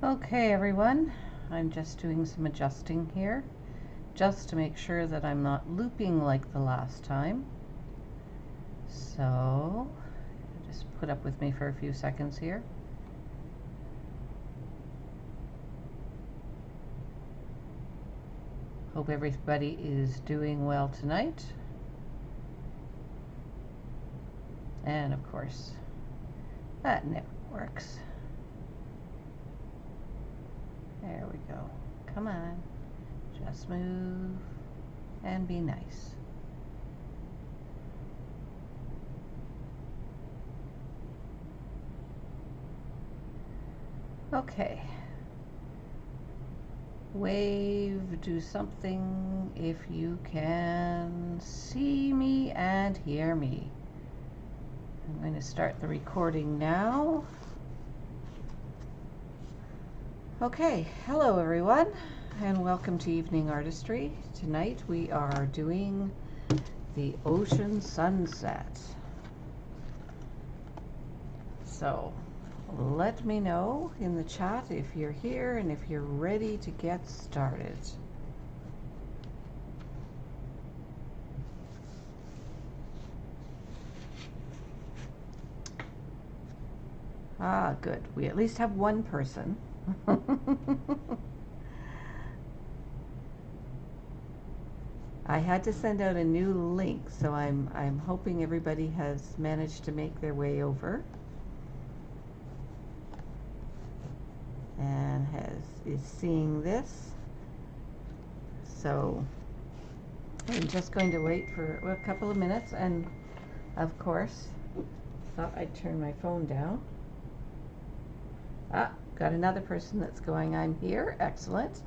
Okay everyone, I'm just doing some adjusting here just to make sure that I'm not looping like the last time. So just put up with me for a few seconds here. Hope everybody is doing well tonight. And of course, that never works. There we go. Come on. Just move and be nice. Okay. Wave, do something if you can see me and hear me. I'm going to start the recording now. Okay, hello everyone, and welcome to Evening Artistry. Tonight we are doing the ocean sunset. So let me know in the chat if you're here and if you're ready to get started. Ah, good. We at least have one person. I had to send out a new link, so I'm hoping everybody has managed to make their way over and is seeing this. So I'm just going to wait for a couple of minutes, and of course thought I'd turn my phone down. Ah, got another person that's going, I'm here, excellent.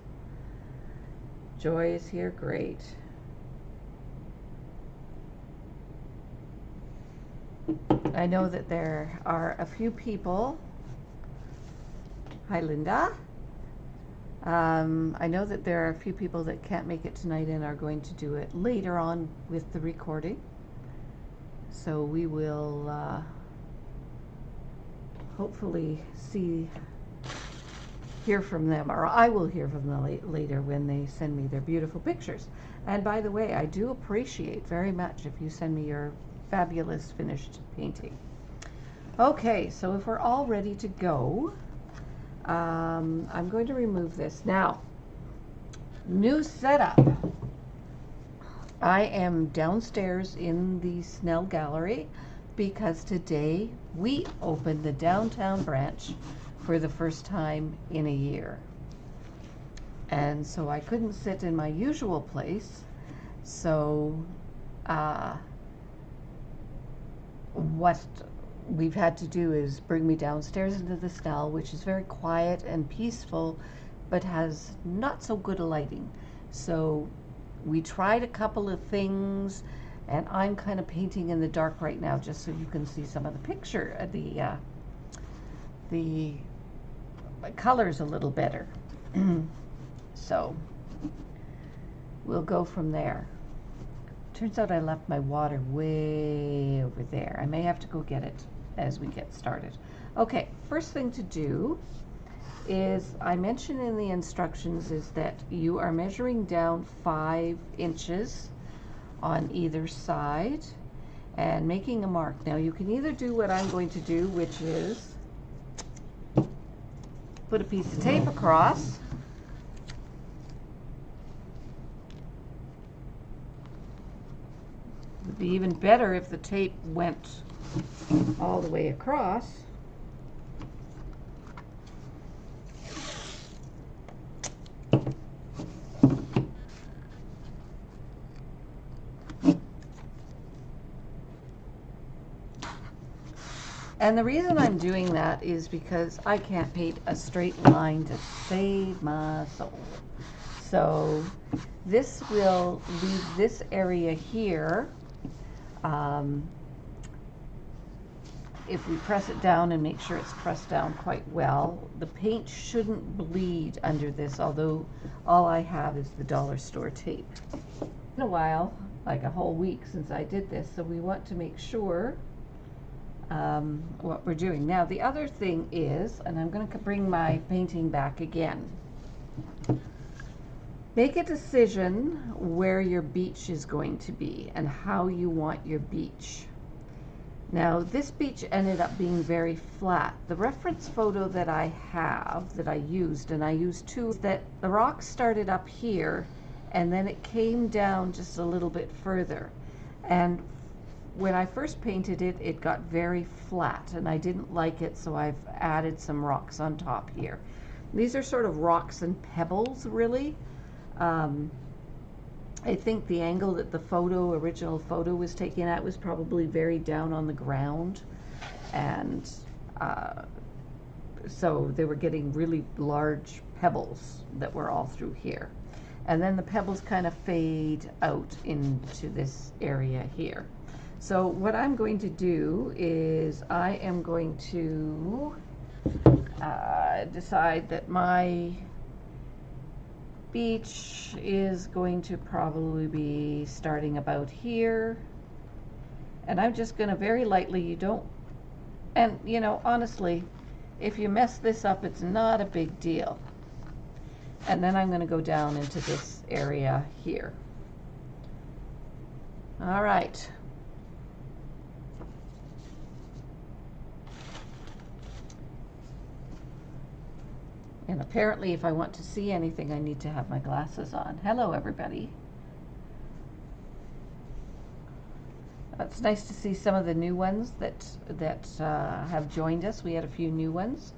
Joy is here, great. I know that there are a few people. Hi, Linda. I know that there are a few people that can't make it tonight and are going to do it later on with the recording. So we will hopefully hear from them, or I will hear from them later when they send me their beautiful pictures. And by the way, I do appreciate very much if you send me your fabulous finished painting. Okay, so if we're all ready to go, I'm going to remove this. Now, new setup. I am downstairs in the Snell Gallery because today we opened the downtown branch for the first time in a year. And so I couldn't sit in my usual place. So what we've had to do is bring me downstairs into the Snell, which is very quiet and peaceful, but has not so good a lighting. So we tried a couple of things, and I'm kind of painting in the dark right now just so you can see some of the picture, the colors a little better. So we'll go from there. Turns out I left my water way over there. I may have to go get it as we get started. Okay, first thing to do is, I mentioned in the instructions, is that you are measuring down 5 inches on either side and making a mark. Now you can either do what I'm going to do, which is put a piece of tape across. It'd be even better if the tape went all the way across. And the reason I'm doing that is because I can't paint a straight line to save my soul. So this will leave this area here. If we press it down and make sure it's pressed down quite well, the paint shouldn't bleed under this, although all I have is the dollar store tape. It's been a while, like a whole week since I did this, so we want to make sure what we're doing. Now the other thing is, and I'm going to bring my painting back again, make a decision where your beach is going to be and how you want your beach. Now this beach ended up being very flat. The reference photo that I have, that I used, and I used two, is that the rock started up here and then it came down just a little bit further. And when I first painted it, it got very flat and I didn't like it, so I've added some rocks on top here. These are sort of rocks and pebbles, really. I think the angle that the original photo was taken at was probably very down on the ground, and so they were getting really large pebbles that were all through here. And then the pebbles kind of fade out into this area here. So what I'm going to do is I am going to decide that my beach is going to probably be starting about here, and I'm just going to very lightly, and you know, honestly, if you mess this up, it's not a big deal. And then I'm going to go down into this area here. All right. And apparently if I want to see anything, I need to have my glasses on. Hello, everybody. It's nice to see some of the new ones that have joined us. We had a few new ones,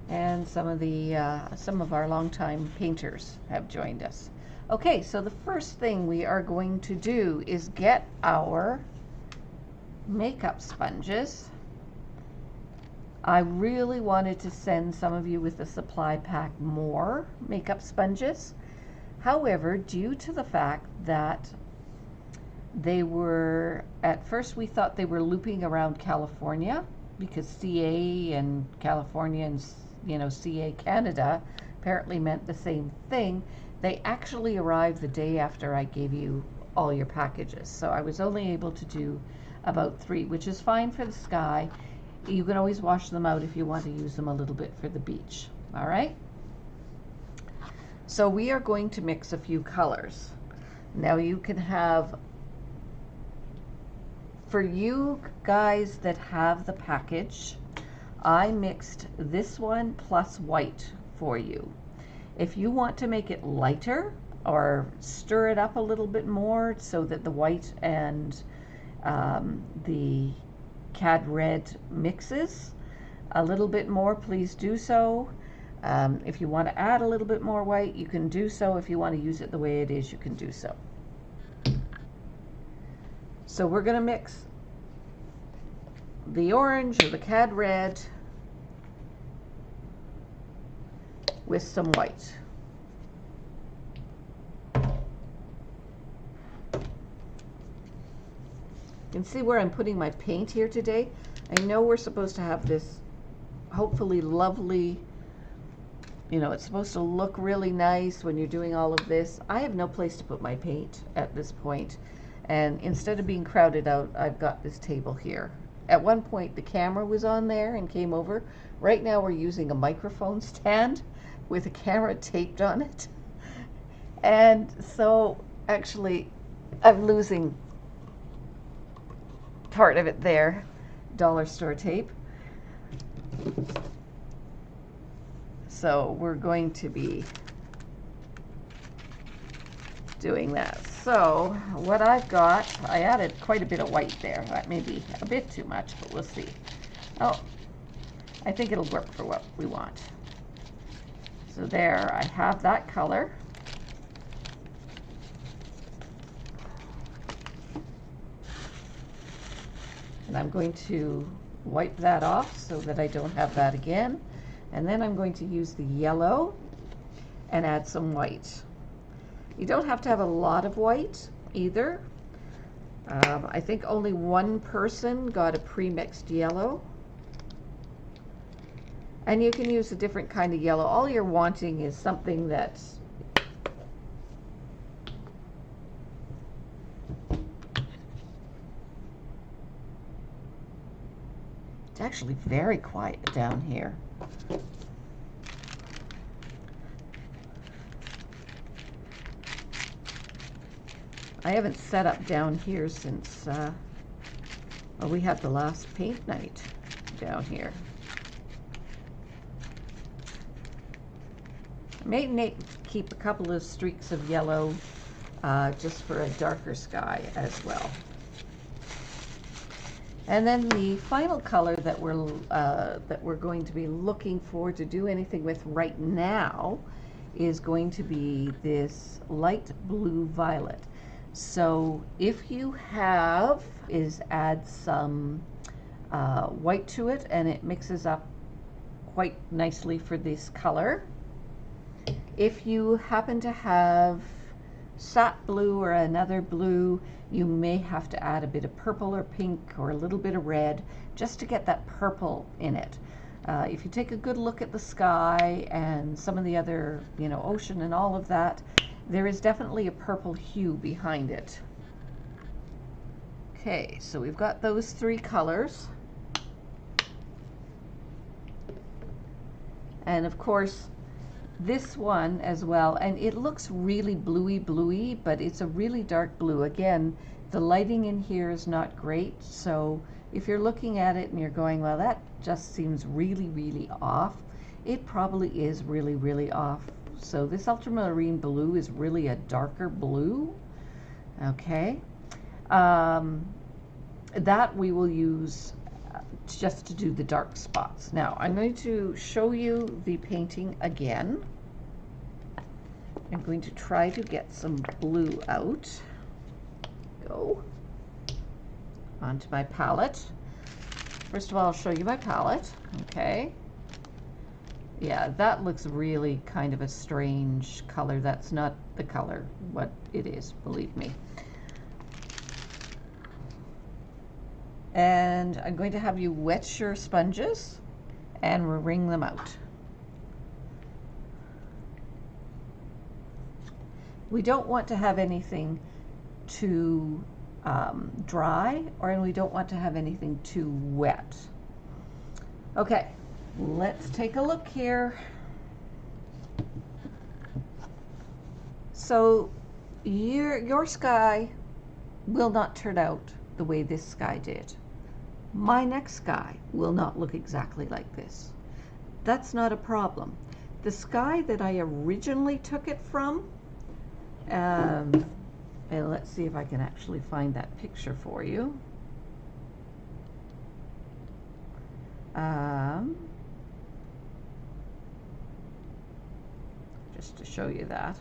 and some of our longtime painters have joined us. Okay, so the first thing we are going to do is get our makeup sponges. I really wanted to send some of you with the supply pack more makeup sponges. However, due to the fact that they were, at first we thought they were looping around California, because CA and California and, you know, CA Canada apparently meant the same thing. They actually arrived the day after I gave you all your packages. So I was only able to do about 3, which is fine for the sky. You can always wash them out if you want to use them a little bit for the beach. All right? So we are going to mix a few colors. Now you can have, for you guys that have the package, I mixed this one plus white for you. If you want to make it lighter or stir it up a little bit more so that the white and the cad red mixes a little bit more, please do so. If you want to add a little bit more white, you can do so. If you want to use it the way it is, you can do so. So we're going to mix the orange or the cad red with some white. You can see where I'm putting my paint here today. I know we're supposed to have this hopefully lovely, you know, it's supposed to look really nice when you're doing all of this. I have no place to put my paint at this point, and instead of being crowded out, I've got this table here. At one point the camera was on there and came over. Right now we're using a microphone stand with a camera taped on it, and so actually I'm losing part of it there, dollar store tape. So we're going to be doing that. So what I've got, I added quite a bit of white there. That may be a bit too much, but we'll see. Oh, I think it'll work for what we want. So there, I have that color. And I'm going to wipe that off so that I don't have that again. And then I'm going to use the yellow and add some white. You don't have to have a lot of white either. I think only one person got a pre-mixed yellow. And you can use a different kind of yellow. All you're wanting is something that's It's actually very quiet down here. I haven't set up down here since we had the last paint night down here. I may keep a couple of streaks of yellow just for a darker sky as well. And then the final color that we're going to be looking for to do anything with right now is going to be this light blue violet. So if you have, add some white to it, and it mixes up quite nicely for this color. If you happen to have sat blue or another blue, you may have to add a bit of purple or pink or a little bit of red just to get that purple in it. If you take a good look at the sky and some of the other, ocean and all of that, there is definitely a purple hue behind it. Okay, so we've got those three colors. And of course, this one as well, and it looks really bluey, but it's a really dark blue. Again, the lighting in here is not great, so if you're looking at it and you're going, well, that just seems really off, it probably is really off. So this ultramarine blue is really a darker blue. Okay, that we will use just to do the dark spots. Now I'm going to show you the painting again. I'm going to try to get some blue out. Go onto my palette. First of all, I'll show you my palette. Okay. Yeah, that looks really kind of a strange color. That's not the color what it is, believe me. And I'm going to have you wet your sponges and wring them out. We don't want to have anything too dry, and we don't want to have anything too wet. Okay, let's take a look here. So your sky will not turn out the way this sky did. My next sky will not look exactly like this. That's not a problem. The sky that I originally took it from, and let's see if I can actually find that picture for you. Just to show you that.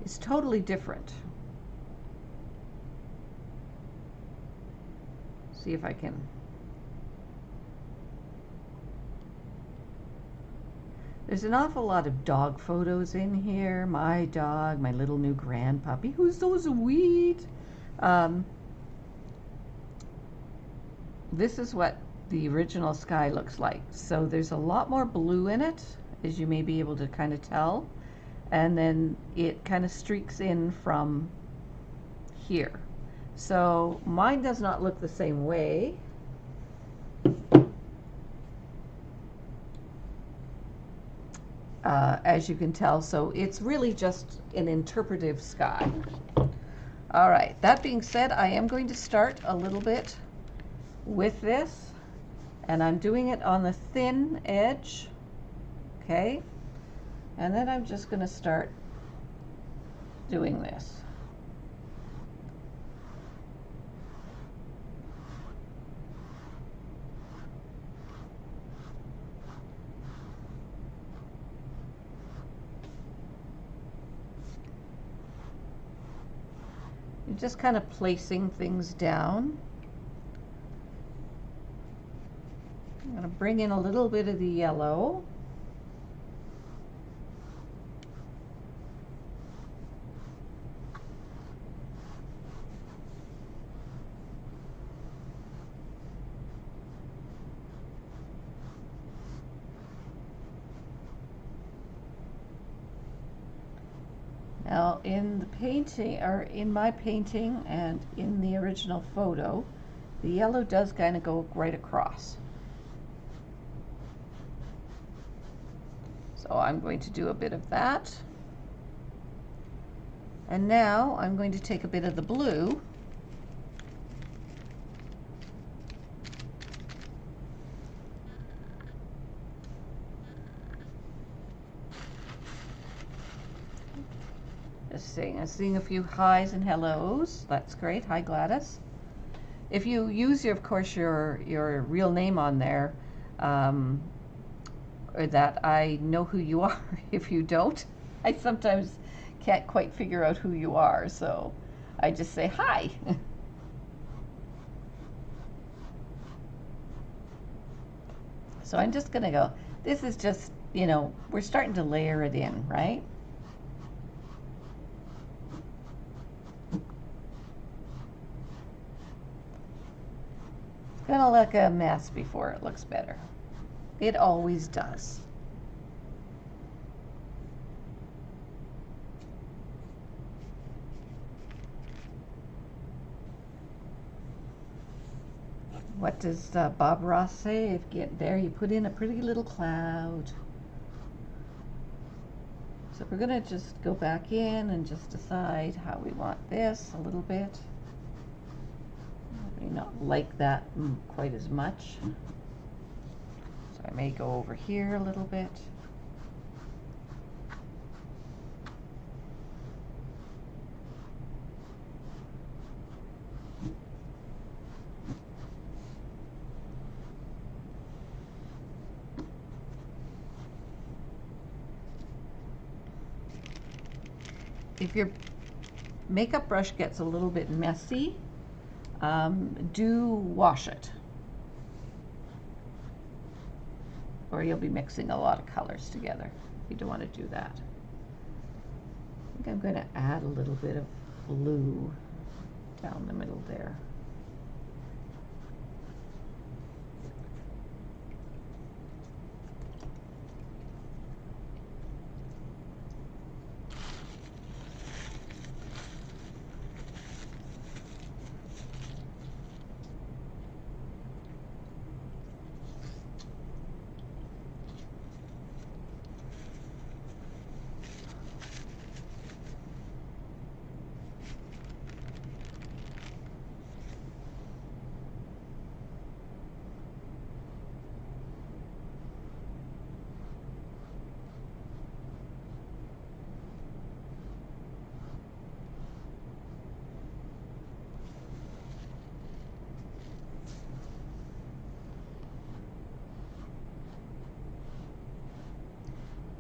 It's totally different. See if I can. There's an awful lot of dog photos in here. My dog, my little new grandpuppy, who's so sweet. This is what the original sky looks like. So there's a lot more blue in it, as you may be able to kind of tell. And then it kind of streaks in from here. So mine does not look the same way. As you can tell, so it's really just an interpretive sky. All right, that being said, I am going to start a little bit with this, and I'm doing it on the thin edge, okay? And then I'm just going to start doing this. You're just kind of placing things down. I'm going to bring in a little bit of the yellow. Now, in the painting, or in my painting and in the original photo, the yellow does kind of go right across. So I'm going to do a bit of that. And now I'm going to take a bit of the blue I'm seeing a few highs and hellos. That's great. Hi, Gladys. If you use of course, your real name on there, or that I know who you are. If you don't, I sometimes can't quite figure out who you are, so I just say hi. So I'm just gonna go, this is just, we're starting to layer it in, right? It's gonna look a mess before it looks better. It always does. What does Bob Ross say? If you get there, you put in a pretty little cloud. So we're gonna just go back in and just decide how we want this a little bit. I may not like that quite as much. So I may go over here a little bit. If your makeup brush gets a little bit messy, do wash it, or you'll be mixing a lot of colors together. You don't want to do that. I think I'm going to add a little bit of blue down the middle there.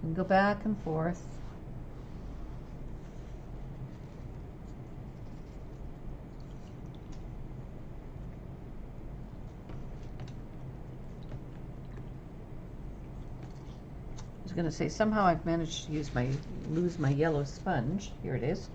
And go back and forth. I was going to say, somehow I've managed to lose my yellow sponge. Here it is.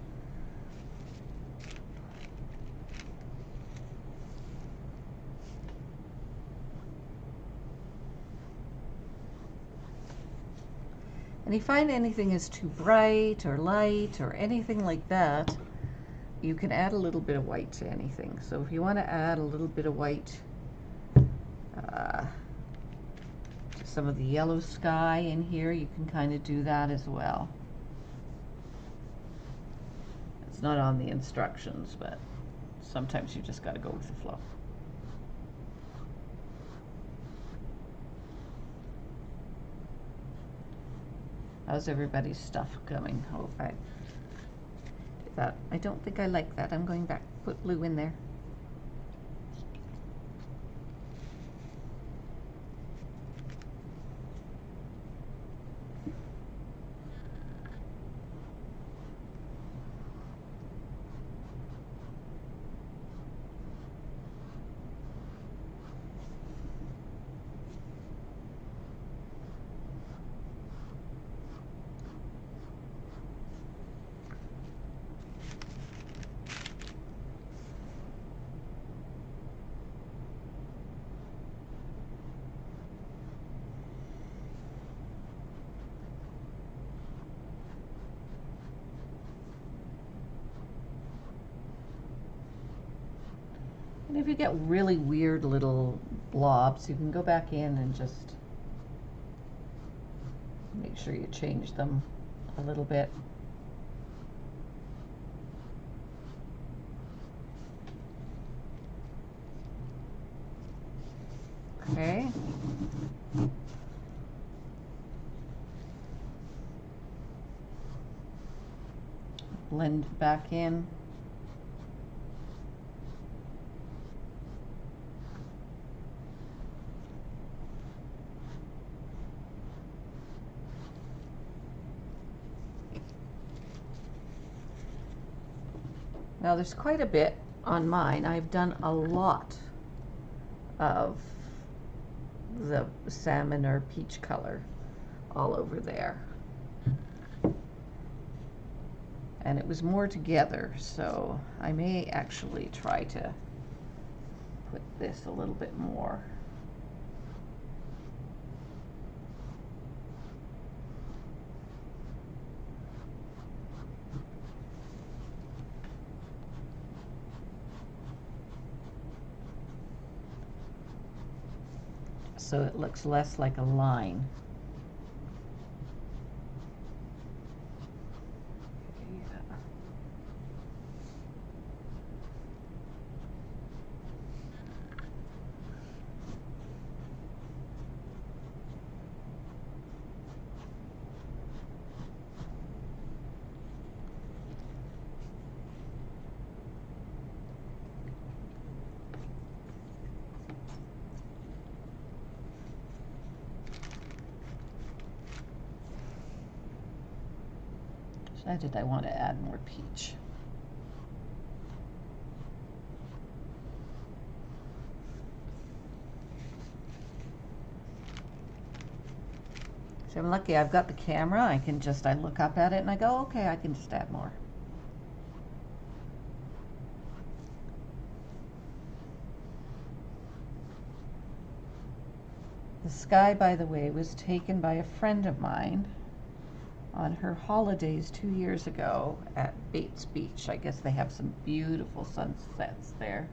And if you find anything is too bright or light or anything like that, you can add a little bit of white to anything. So if you want to add a little bit of white to some of the yellow sky in here, you can kind of do that as well. It's not on the instructions, but sometimes you just got to go with the flow. How's everybody's stuff coming? Oh, I don't think I like that. I'm going back. Put blue in there. And if you get really weird little blobs, you can go back in and just make sure you change them a little bit. Okay. Blend back in. Now there's quite a bit on mine. I've done a lot of the salmon or peach color all over there. And it was more together, so I may actually try to put this a little bit more. So it looks less like a line. Decided I want to add more peach. So I'm lucky I've got the camera. I look up at it and I go, okay, I can just add more. The sky, by the way, was taken by a friend of mine on her holidays 2 years ago at Bates Beach. I guess they have some beautiful sunsets there.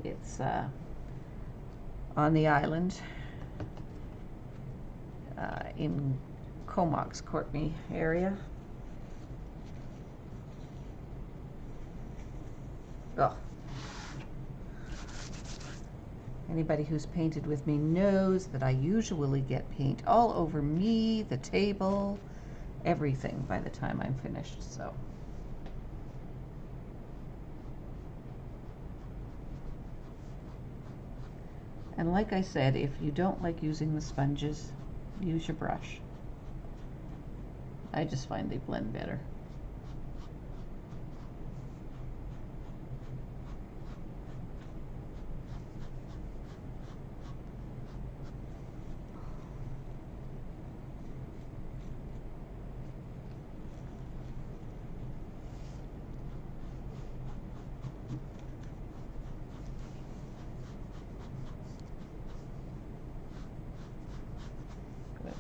It's on the island in Comox, Courtney area. Oh. Anybody who's painted with me knows that I usually get paint all over me, the table, everything by the time I'm finished, so. And like I said, if you don't like using the sponges, use your brush. I just find they blend better.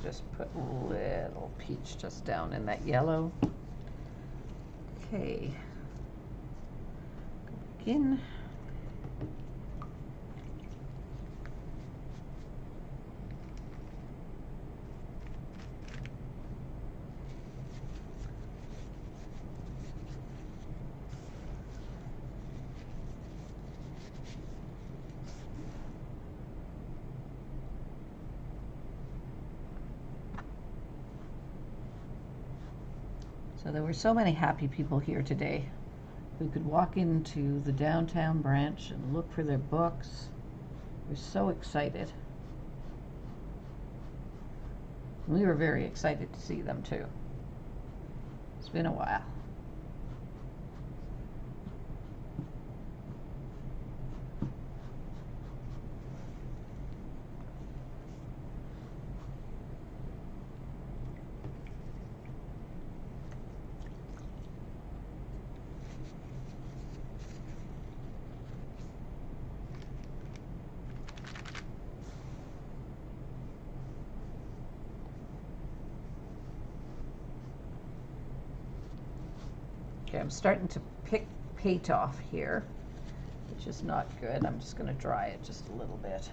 Just put a little peach just down in that yellow. Okay. Begin. So there were so many happy people here today who could walk into the downtown branch and look for their books. We're so excited. We were very excited to see them too. It's been a while. Okay, I'm starting to pick paint off here. which is not good. I'm just going to dry it just a little bit.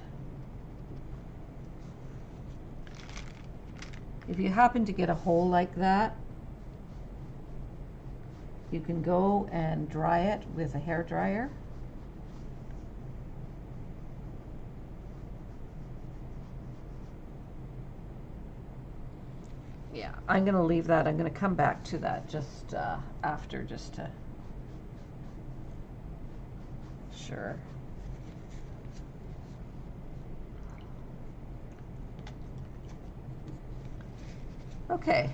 If you happen to get a hole like that, you can go and dry it with a hair dryer. Yeah, I'm going to leave that. I'm going to come back to that just after, just to sure. Okay.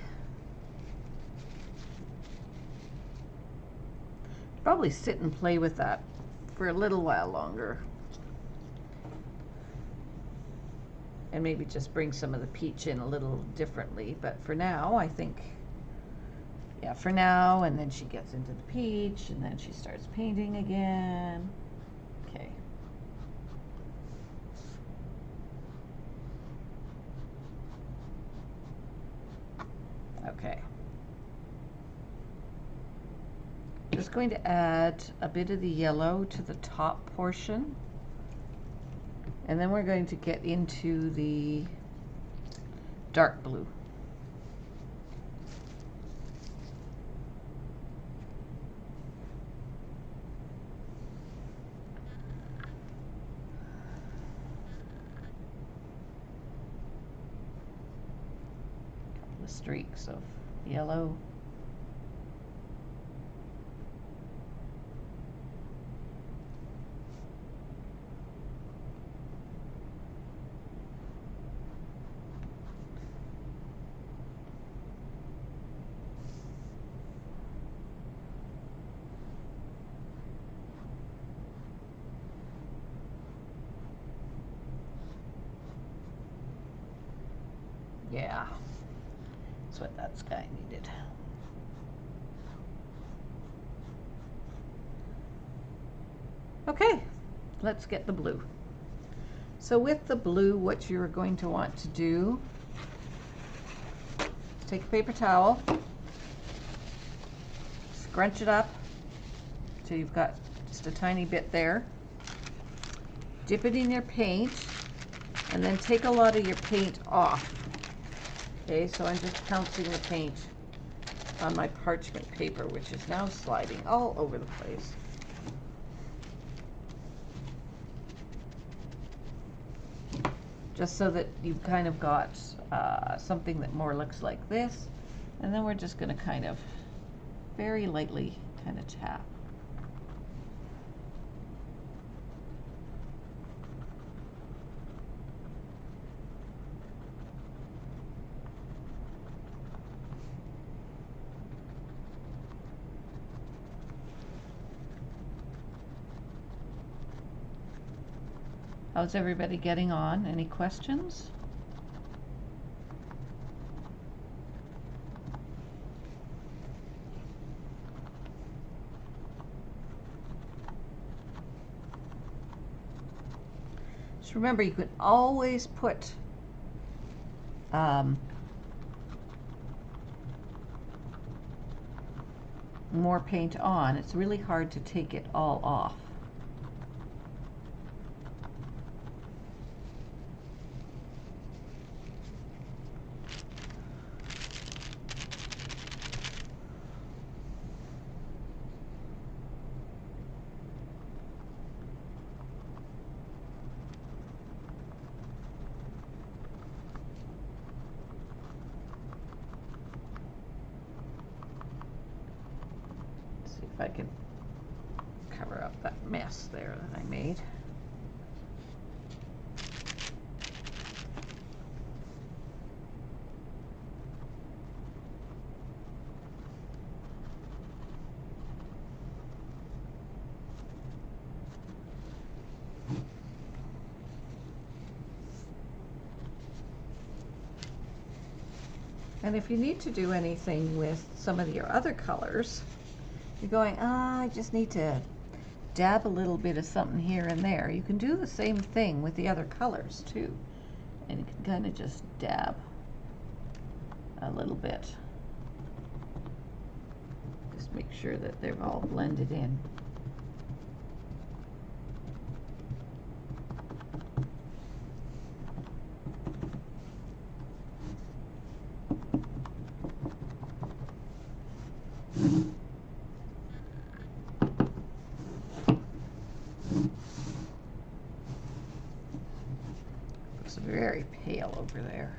Probably sit and play with that for a little while longer. And maybe just bring some of the peach in a little differently. But for now, I think, yeah, for now, and then she gets into the peach, and then she starts painting again. Okay. Okay. Just going to add a bit of the yellow to the top portion. And then we're going to get into the dark blue. A couple of streaks of yellow. Yeah, that's what that sky needed. Okay, let's get the blue. So with the blue, what you're going to want to do is take a paper towel, scrunch it up till you've got just a tiny bit there, dip it in your paint, and then take a lot of your paint off. Okay, so I'm just pouncing the paint on my parchment paper, which is now sliding all over the place. Just so that you've kind of got something that more looks like this. And then we're just going to kind of very lightly kind of tap. How's everybody getting on? Any questions? Just remember, you can always put more paint on. It's really hard to take it all off. If I can cover up that mess there that I made. And if you need to do anything with some of your other colors, you're going, I just need to dab a little bit of something here and there. You can do the same thing with the other colors too. And you can kind of just dab a little bit. Just make sure that they're all blended in. It's very pale over there.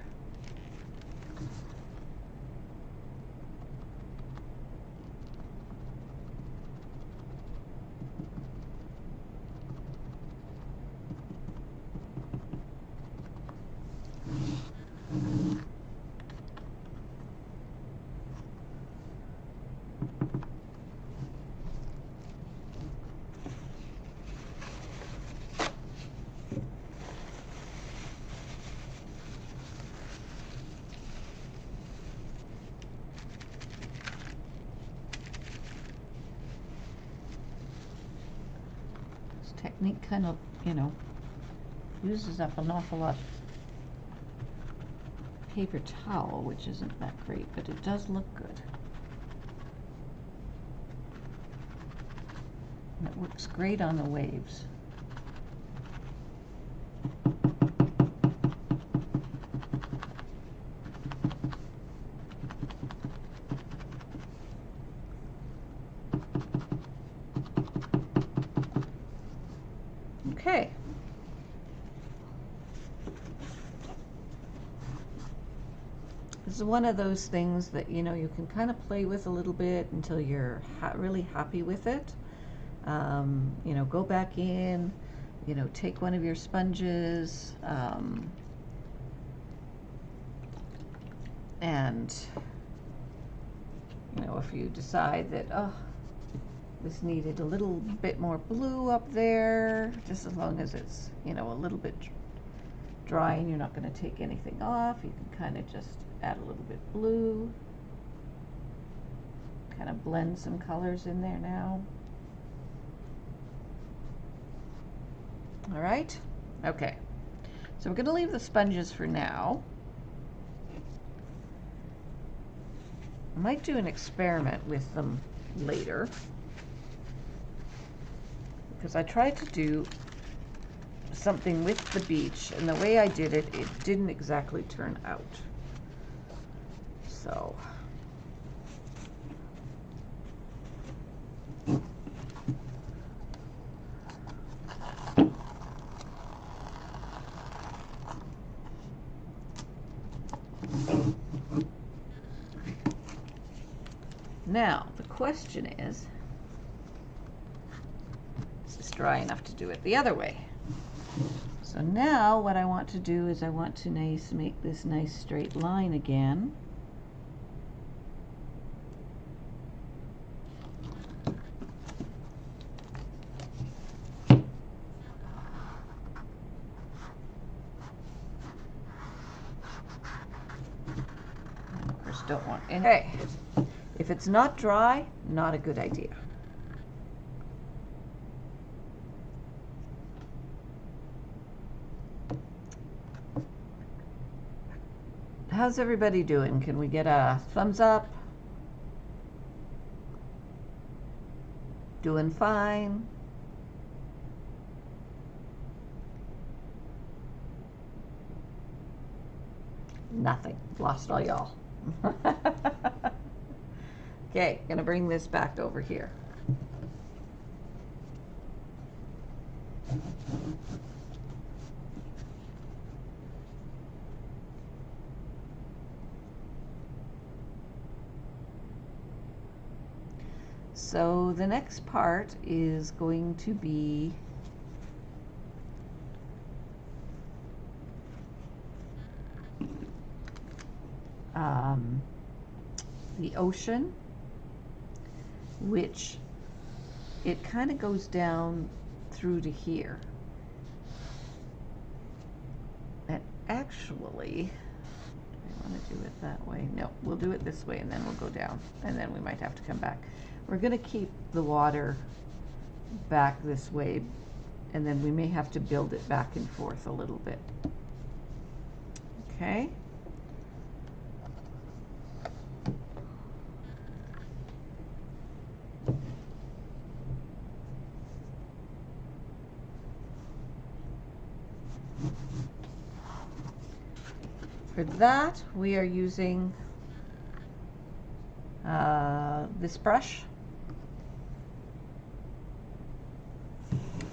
Technique kind of, you know, uses up an awful lot of paper towel, which isn't that great, but it does look good. And it works great on the waves. Okay. This is one of those things that, you know, you can kind of play with a little bit until you're really happy with it. You know, go back in, you know, take one of your sponges, and, you know, if you decide that, oh, this needed a little bit more blue up there, just as long as it's, you know, a little bit dry and you're not going to take anything off, you can kind of just add a little bit blue, kind of blend some colors in there now. All right, okay, so we're going to leave the sponges for now. I might do an experiment with them later, because I tried to do something with the beach, and the way I did it, it didn't exactly turn out. So now the question is this dry enough to do it the other way? So now what I want to do is I want to make this nice straight line again. And of course don't want any. Okay, if it's not dry, not a good idea. How's everybody doing? Can we get a thumbs up? Doing fine? Nothing. Lost all y'all. Okay, gonna bring this back over here. So the next part is going to be the ocean, which it kind of goes down through to here. And actually, I want to do it that way. No, we'll do it this way and then we'll go down, and then we might have to come back. We're going to keep the water back this way, and then we may have to build it back and forth a little bit. Okay. For that, we are using this brush,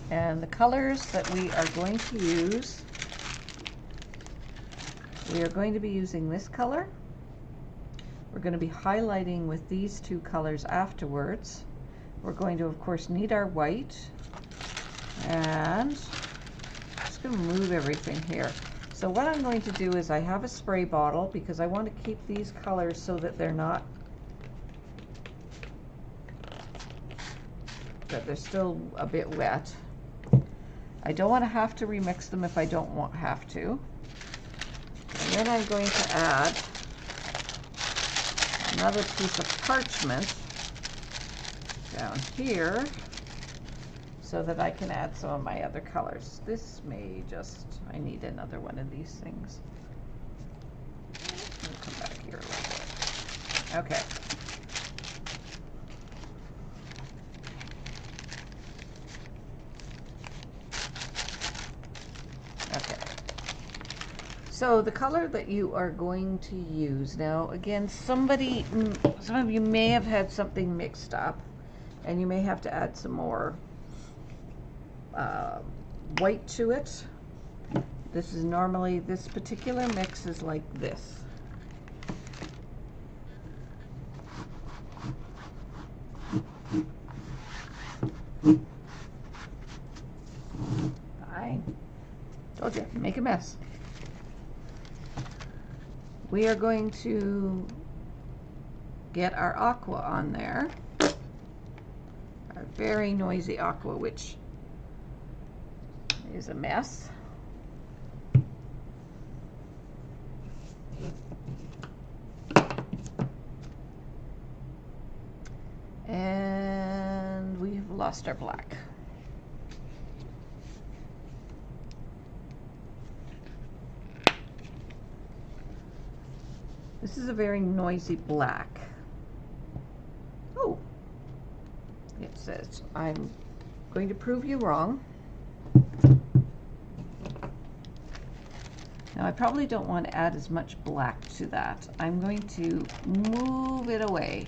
and the colors that we are going to use We are going to be using this color. We're going to be highlighting with these two colors afterwards. We're going to, of course, need our white. And I'm just going to move everything here. So what I'm going to do is I have a spray bottle because I want to keep these colors so that they're not, that they're still a bit wet. I don't want to have to remix them if I don't have to. And then I'm going to add another piece of parchment down here so that I can add some of my other colors. This may just, I need another one of these things. Let me come back here a little bit. Okay. Okay. So the color that you are going to use now, again, some of you may have had something mixed up, and you may have to add some more white to it. This is normally, this particular mix is like this. Fine. Told you, make a mess. We are going to get our aqua on there. Our very noisy aqua, which is a mess. And we've lost our black. This is a very noisy black. Oh, it says, I'm going to prove you wrong. Now I probably don't want to add as much black to that. I'm going to move it away.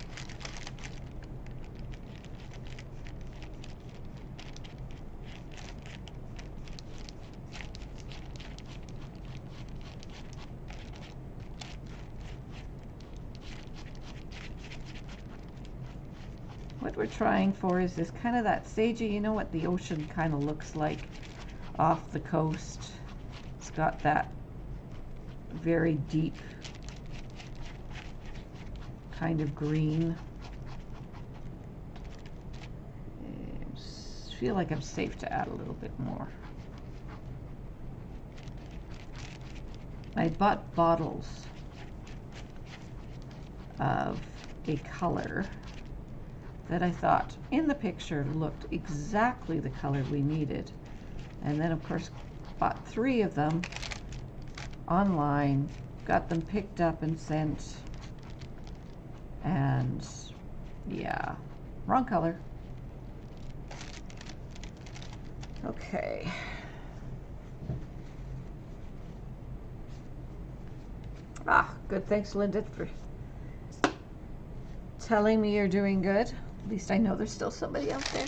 What we're trying for is this kind of that sagey, you know what the ocean kind of looks like off the coast. It's got that very deep kind of green. I feel like I'm safe to add a little bit more. I bought bottles of a color that I thought in the picture looked exactly the color we needed. And then of course bought 3 of them online, got them picked up and sent, and yeah, wrong color. Okay. Ah, good. Thanks, Linda, for telling me you're doing good. At least I know there's still somebody out there.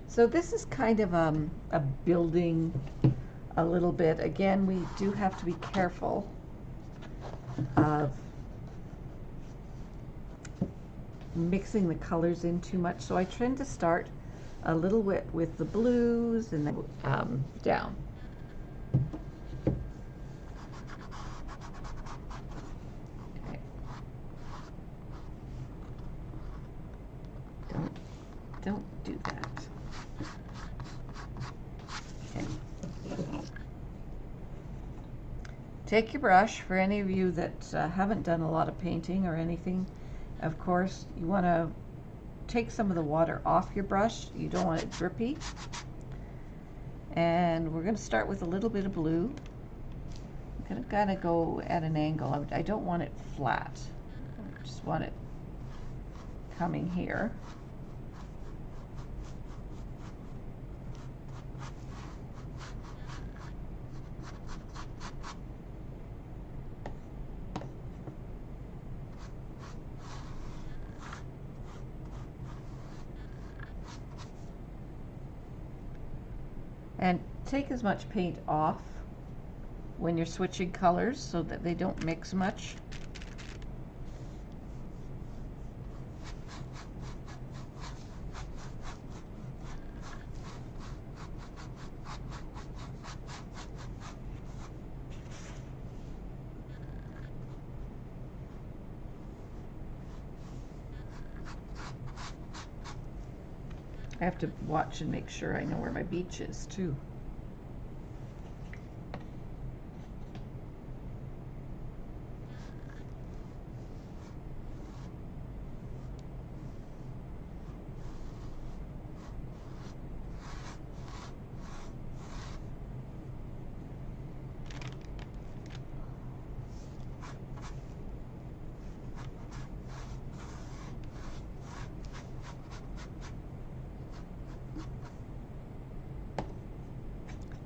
So this is kind of a building a little bit. Again, we do have to be careful of mixing the colors in too much. So I tend to start a little bit with the blues and then down. Okay. Don't do that. Okay. Take your brush. For any of you that haven't done a lot of painting or anything, of course, you want to take some of the water off your brush. You don't want it drippy. And we're going to start with a little bit of blue. I'm going to kind of go at an angle. I don't want it flat. I just want it coming here. And take as much paint off when you're switching colors so that they don't mix much. I have to watch and make sure I know where my beach is too.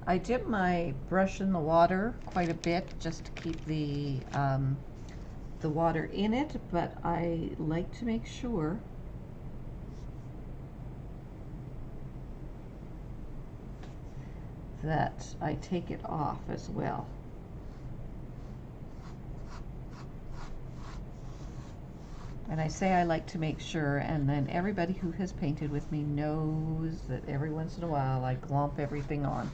I dip my brush in the water quite a bit just to keep the water in it, but I like to make sure that I take it off as well. And I say I like to make sure, and then everybody who has painted with me knows that every once in a while I glomp everything on.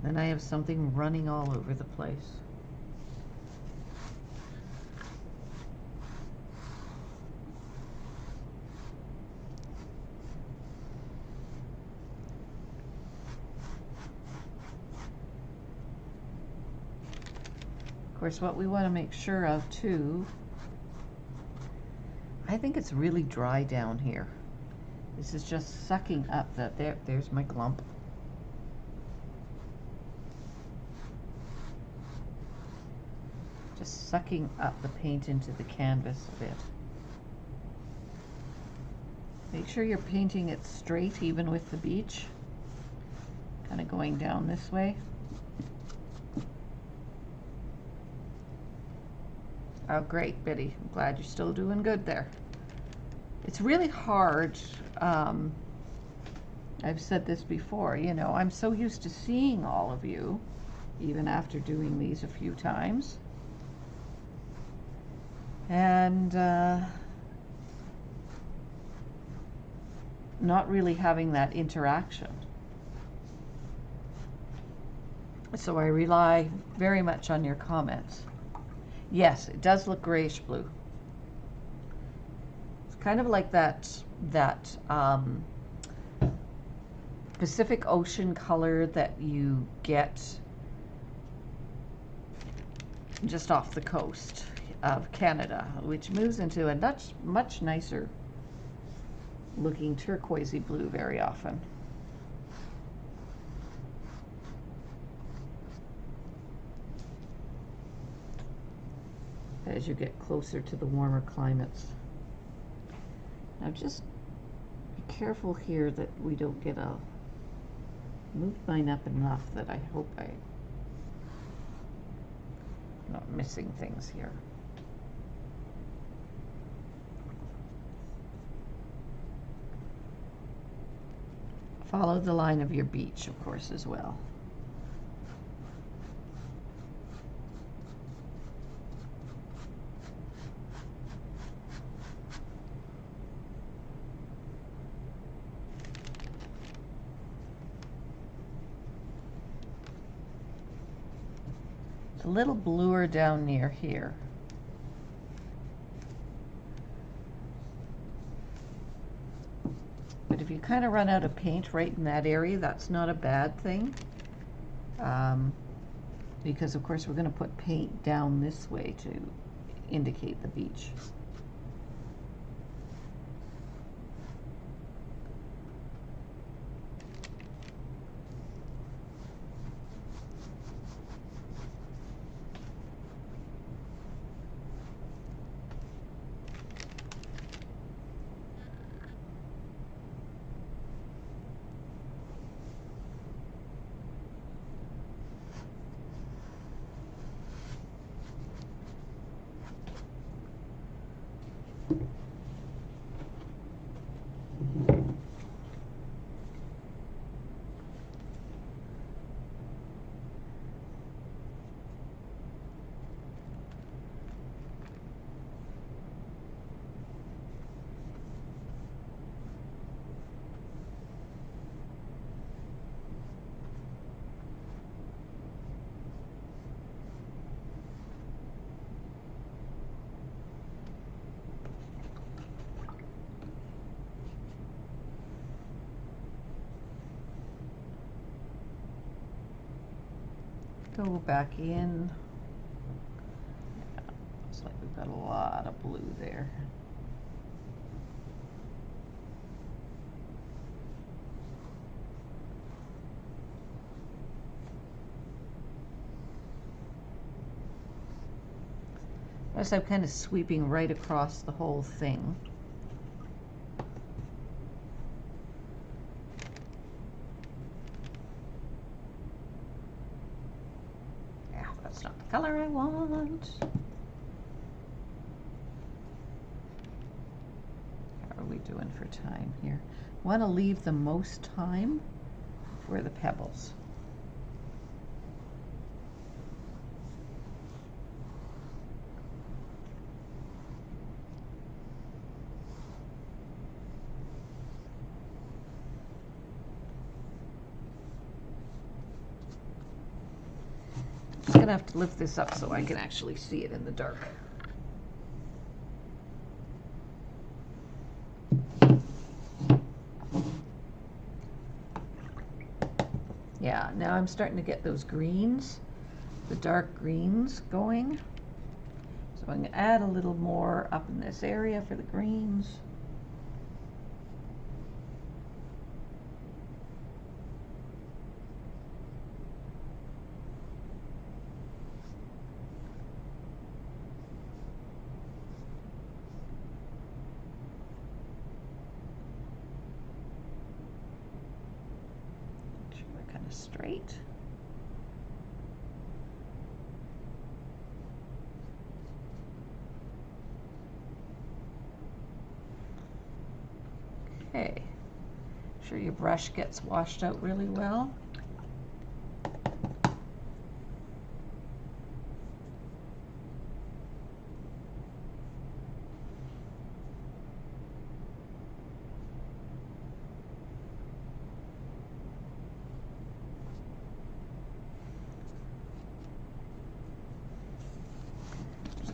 Then I have something running all over the place. Of course, what we want to make sure of too, I think it's really dry down here. This is just sucking up that there's my glump. Just sucking up the paint into the canvas a bit. Make sure you're painting it straight, even with the beach. Kind of going down this way. Oh, great, Biddy. I'm glad you're still doing good there. It's really hard. I've said this before, you know, I'm so used to seeing all of you, even after doing these a few times. And not really having that interaction. So I rely very much on your comments. Yes, it does look grayish blue. It's kind of like that Pacific Ocean color that you get just off the coast of Canada, which moves into a much nicer looking turquoisey blue very often. As you get closer to the warmer climates. Now just be careful here that we don't get move mine up enough that I hope I'm not missing things here. Follow the line of your beach, of course, as well. It's a little bluer down near here. But if you kind of run out of paint right in that area, that's not a bad thing. Because of course we're going to put paint down this way to indicate the beach. Go back in. Yeah, looks like we've got a lot of blue there. Notice I'm kind of sweeping right across the whole thing. That's not the color I want. How are we doing for time here? Want to leave the most time for the pebbles. I'm gonna have to lift this up so I can actually see it in the dark. Yeah, now I'm starting to get those greens, the dark greens going. So I'm gonna add a little more up in this area for the greens. Straight. Okay. Make sure your brush gets washed out really well.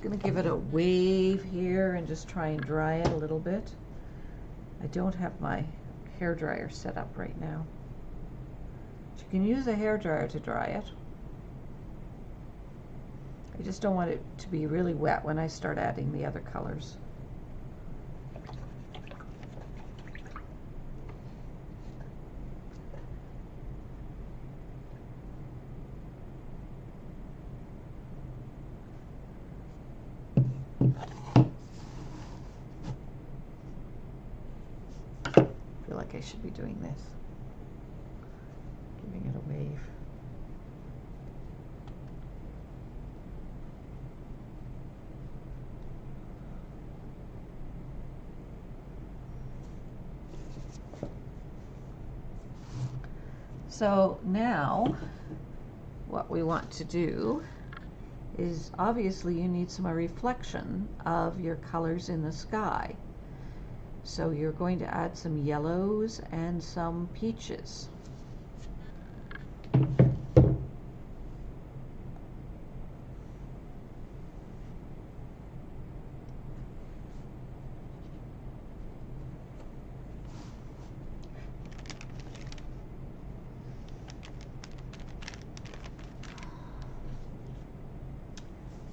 Going to give it a wave here and just try and dry it a little bit. I don't have my hair dryer set up right now. But you can use a hair dryer to dry it. I just don't want it to be really wet when I start adding the other colors. I should be doing this, giving it a wave. So now what we want to do is, obviously you need some reflection of your colors in the sky. So you're going to add some yellows and some peaches.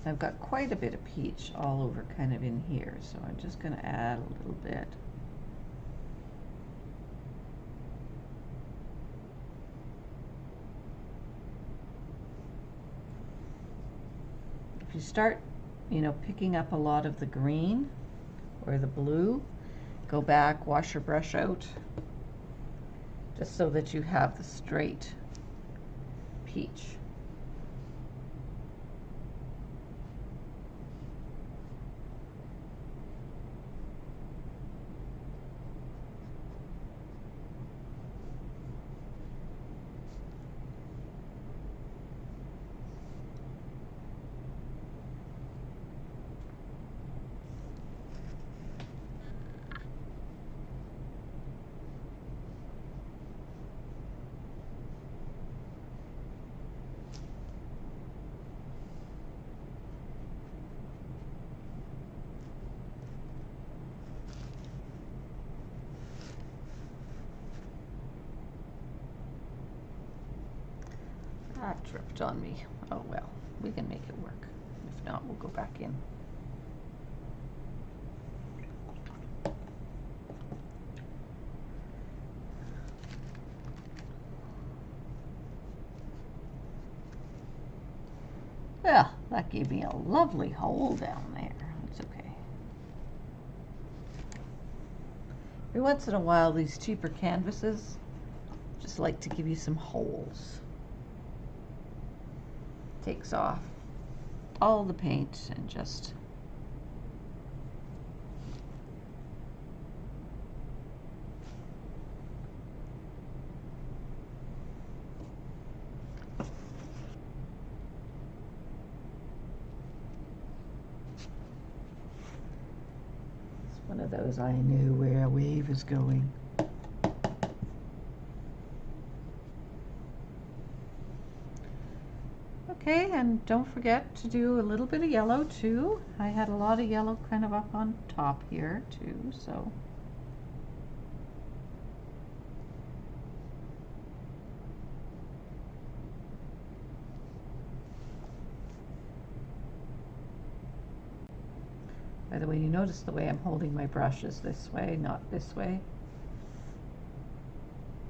I've got quite a bit of peach all over kind of in here, so I'm just going to add a little bit. If you start, picking up a lot of the green or the blue, go back, wash your brush out, just so that you have the straight peach. That dripped on me. Oh well, we can make it work. If not, we'll go back in. Well, that gave me a lovely hole down there. It's okay. Every once in a while, these cheaper canvases just like to give you some holes. Takes off all the paint and just one of those I knew where a wave is going. Okay, and don't forget to do a little bit of yellow too. I had a lot of yellow kind of up on top here too, so. By the way, you notice the way I'm holding my brush is this way, not this way.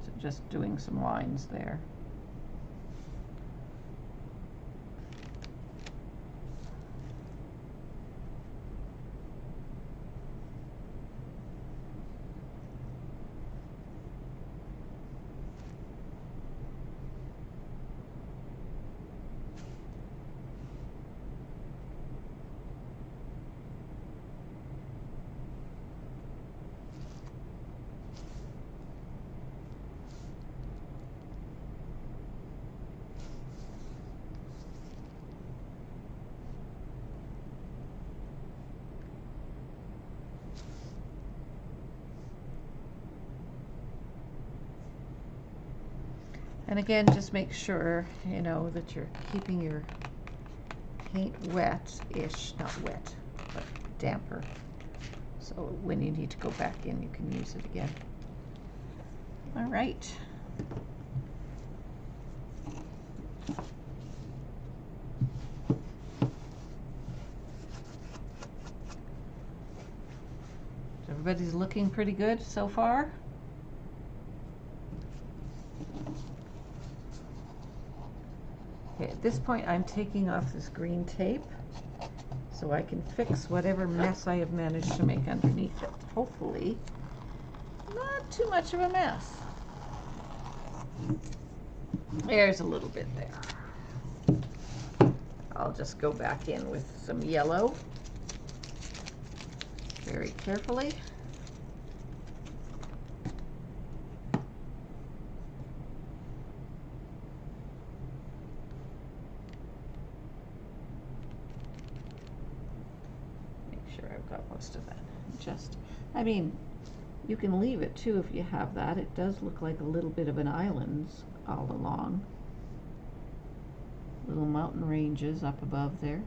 So just doing some lines there. And again, just make sure, you know, that you're keeping your paint wet-ish, not wet, but damper. So when you need to go back in, you can use it again. All right. Everybody's looking pretty good so far. Okay, at this point I'm taking off this green tape so I can fix whatever mess I have managed to make underneath it. Hopefully not too much of a mess. There's a little bit there. I'll just go back in with some yellow very carefully. I've got most of that. Just, I mean, you can leave it too if you have that. It does look like a little bit of an island all along. Little mountain ranges up above there.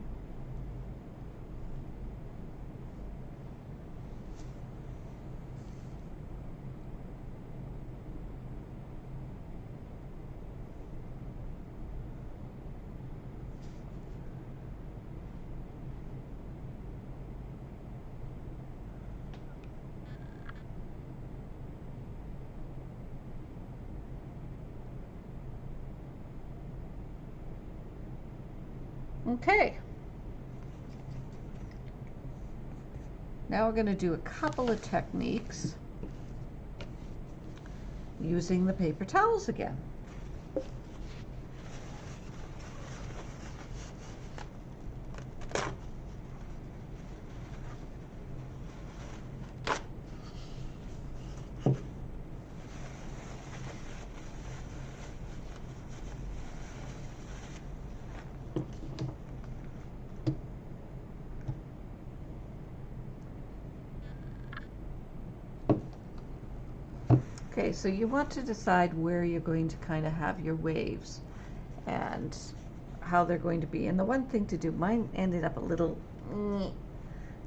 Okay. Now we're going to do a couple of techniques using the paper towels again. Okay, so you want to decide where you're going to kind of have your waves and how they're going to be. And the one thing to do, mine ended up a little,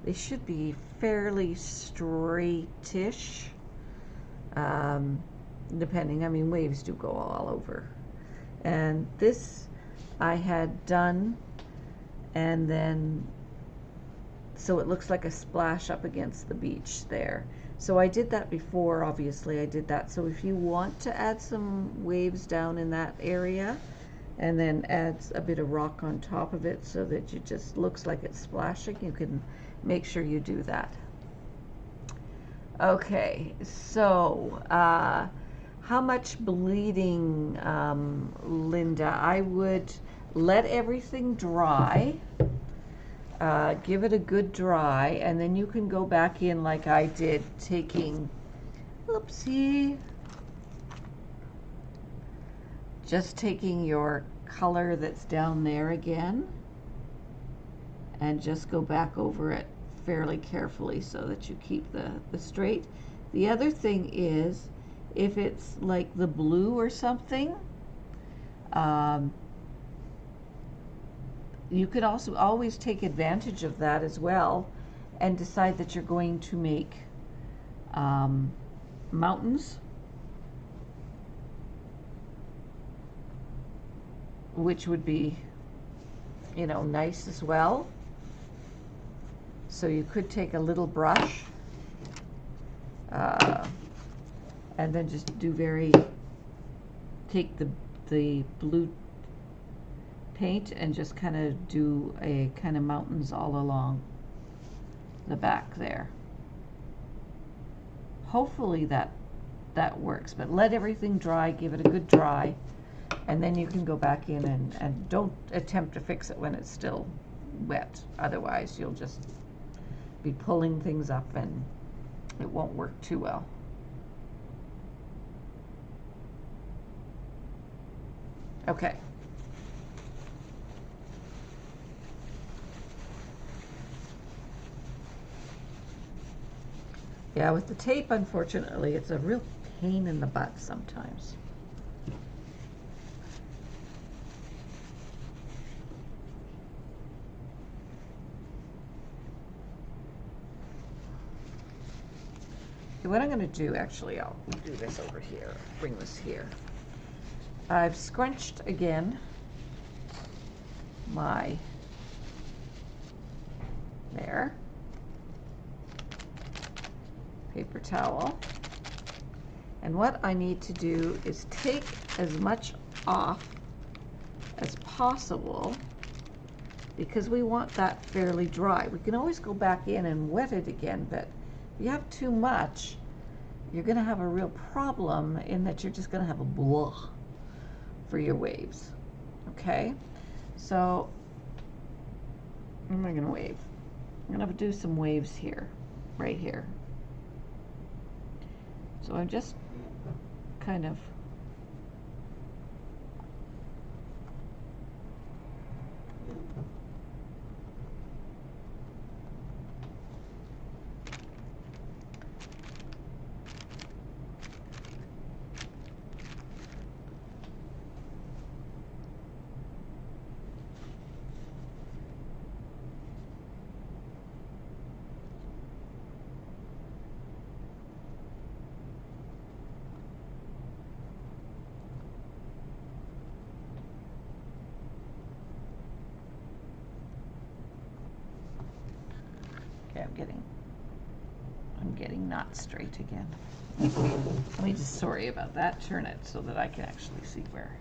they should be fairly straightish, depending, I mean, waves do go all over. And this, I had done, and then so it looks like a splash up against the beach there. So I did that before, obviously I did that. So if you want to add some waves down in that area, and then add a bit of rock on top of it so that it just looks like it's splashing, you can make sure you do that. Okay, so how much bleeding, Linda? I would let everything dry. Give it a good dry, and then you can go back in like I did, taking, oopsie, just taking your color that's down there again, and just go back over it fairly carefully so that you keep the straight. The other thing is, if it's like the blue or something, you could also always take advantage of that as well and decide that you're going to make mountains, which would be, you know, nice as well. So you could take a little brush and then just do take the blue paint and just kind of do a kind of mountains all along the back there. Hopefully that works, but let everything dry, give it a good dry, and then you can go back in and don't attempt to fix it when it's still wet. Otherwise you'll just be pulling things up and it won't work too well. Okay. Yeah, with the tape, unfortunately, it's a real pain in the butt sometimes. Okay, what I'm going to do, actually, I'll do this over here, bring this here. I've scrunched again my, there, paper towel, and what I need to do is take as much off as possible because we want that fairly dry. We can always go back in and wet it again, but if you have too much, you're going to have a real problem in that you're just going to have a blah for your waves. Okay, so what am I going to wave? I'm going to do some waves here, right here. So I'm just kind of I'm getting not straight again. Let me just, sorry about that, turn it so that I can actually see where.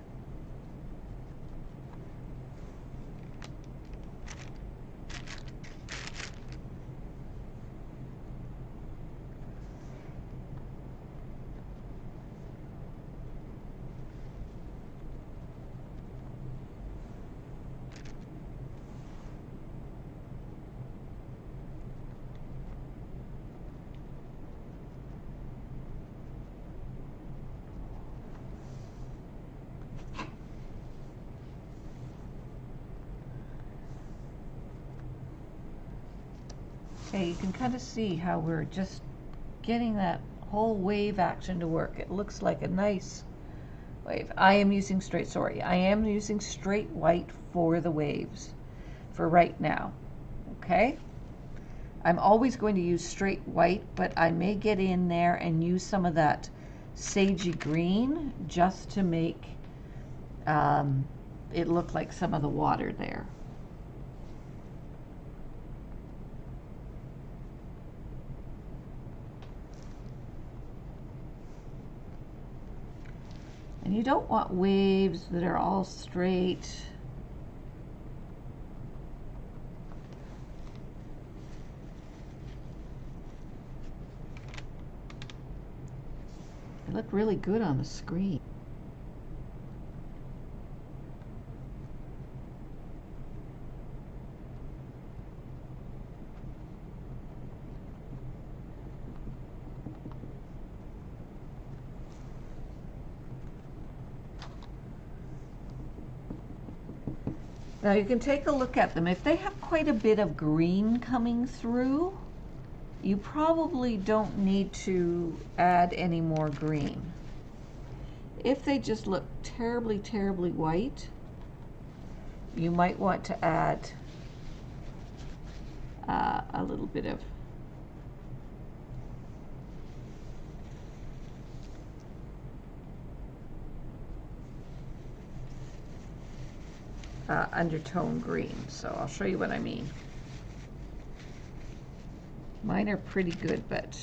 Okay, you can kind of see how we're just getting that whole wave action to work. It looks like a nice wave. I am using straight white for the waves for right now. Okay? I'm always going to use straight white, but I may get in there and use some of that sagey green just to make it look like some of the water there. And you don't want waves that are all straight. They look really good on the screen. Now you can take a look at them. If they have quite a bit of green coming through, you probably don't need to add any more green. If they just look terribly, terribly white, you might want to add a little bit of undertone green. So I'll show you what I mean. Mine are pretty good, but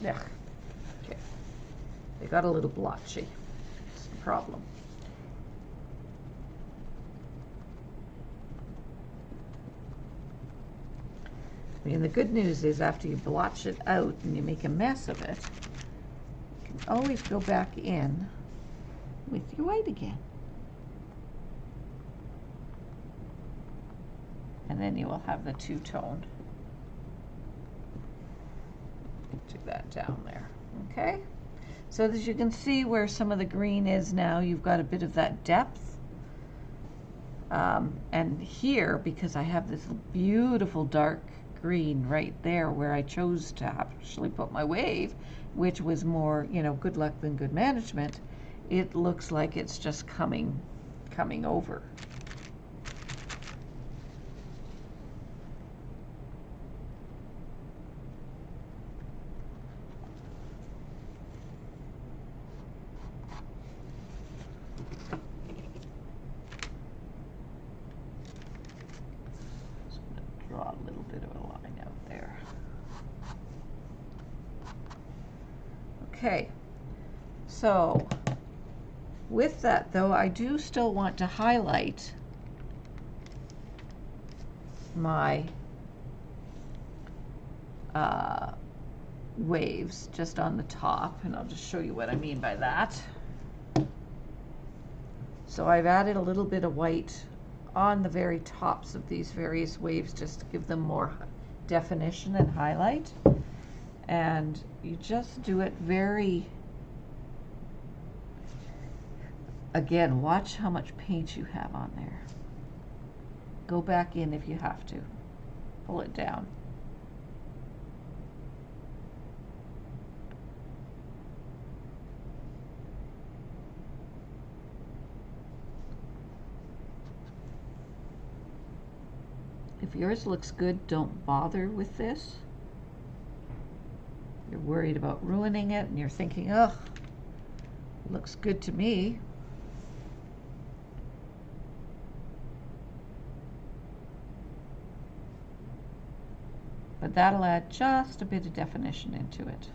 yeah, okay. They got a little blotchy. That's the problem. I mean, the good news is after you blotch it out and you make a mess of it, you can always go back in with your white again. And then you will have the two-tone. Do that down there, okay? So as you can see where some of the green is now, you've got a bit of that depth. And here, because I have this beautiful dark green right there where I chose to actually put my wave, which was more, you know, good luck than good management, it looks like it's just coming over. Draw a little bit of a line out there. Okay, so with that though, I do still want to highlight my waves just on the top, and I'll just show you what I mean by that. So I've added a little bit of white on the very tops of these various waves just to give them more definition and highlight. And you just do it very, again, watch how much paint you have on there. Go back in if you have to. Pull it down. If yours looks good, don't bother with this. You're worried about ruining it and you're thinking, oh, it looks good to me. But that'll add just a bit of definition into it.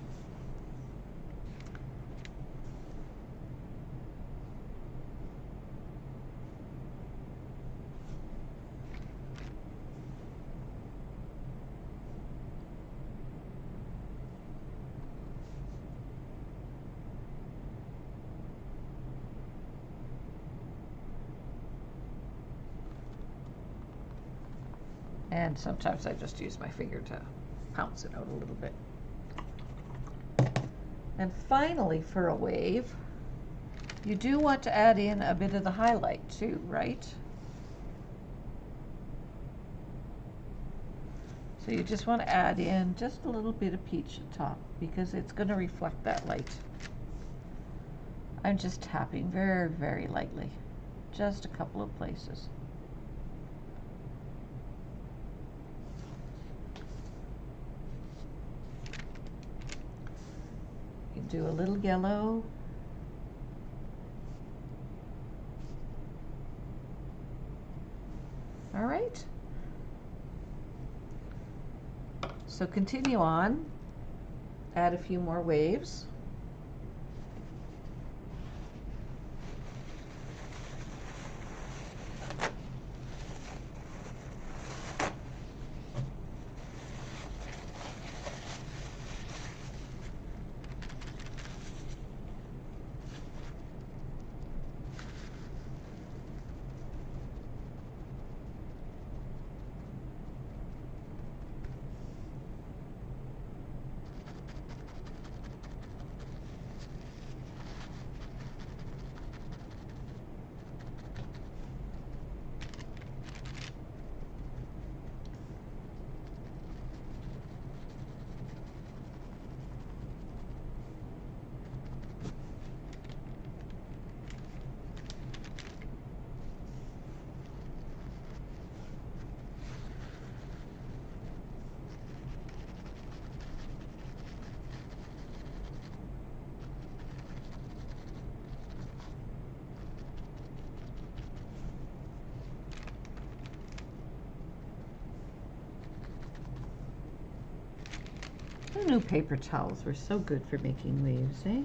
And sometimes I just use my finger to pounce it out a little bit. And finally, for a wave, you do want to add in a bit of the highlight too, right? So you just want to add in just a little bit of peach at the top because it's going to reflect that light. I'm just tapping very, very lightly, just a couple of places. do a little yellow. All right. So continue on, add a few more waves. Who knew paper towels were so good for making waves, eh?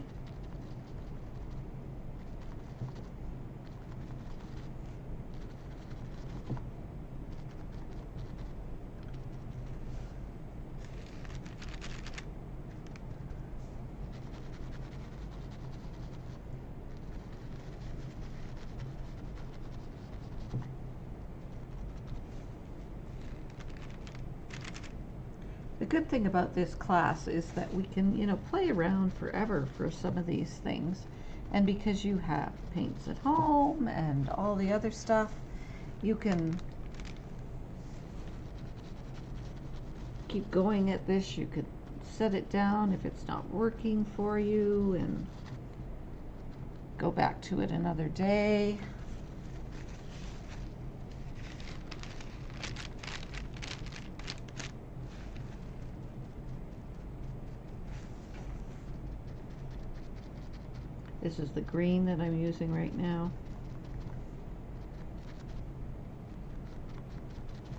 The good thing about this class is that we can, play around forever for some of these things. And because you have paints at home and all the other stuff, you can keep going at this. You could set it down if it's not working for you and go back to it another day. This is the green that I'm using right now,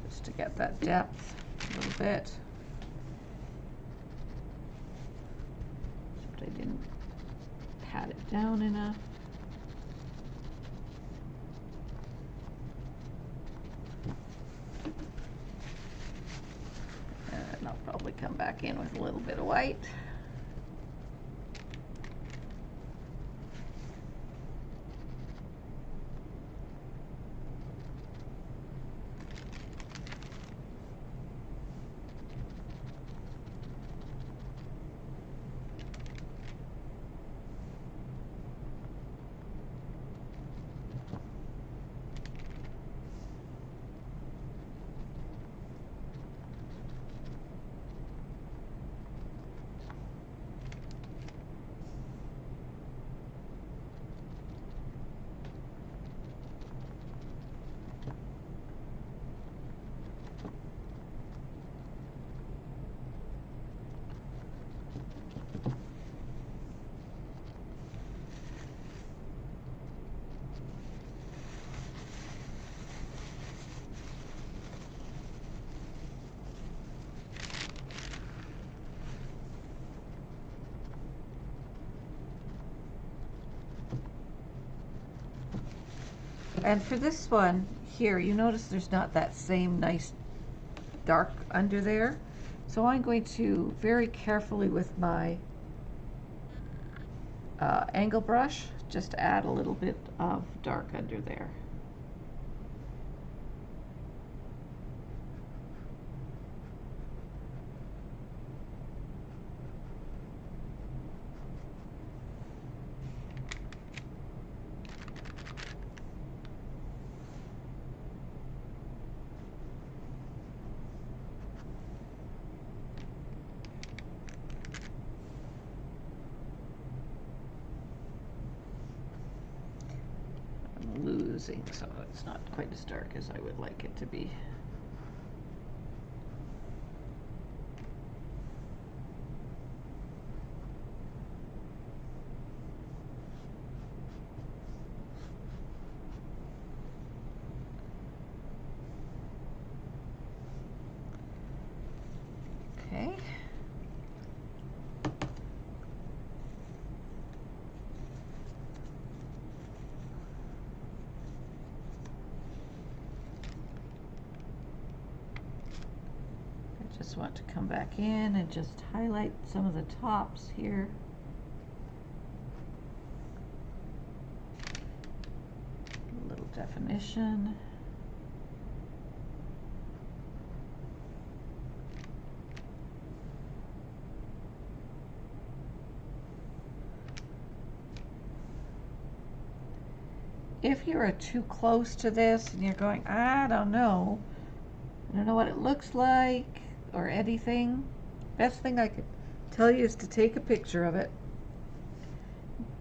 just to get that depth a little bit. Except I didn't pat it down enough. And I'll probably come back in with a little bit of white. And for this one here, you notice there's not that same nice dark under there. So I'm going to very carefully with my angle brush just add a little bit of dark under there. So it's not quite as dark as I would like it to be. just want to come back in and just highlight some of the tops here. A little definition. If you're too close to this and you're going, I don't know what it looks like or anything, best thing I could tell you is to take a picture of it.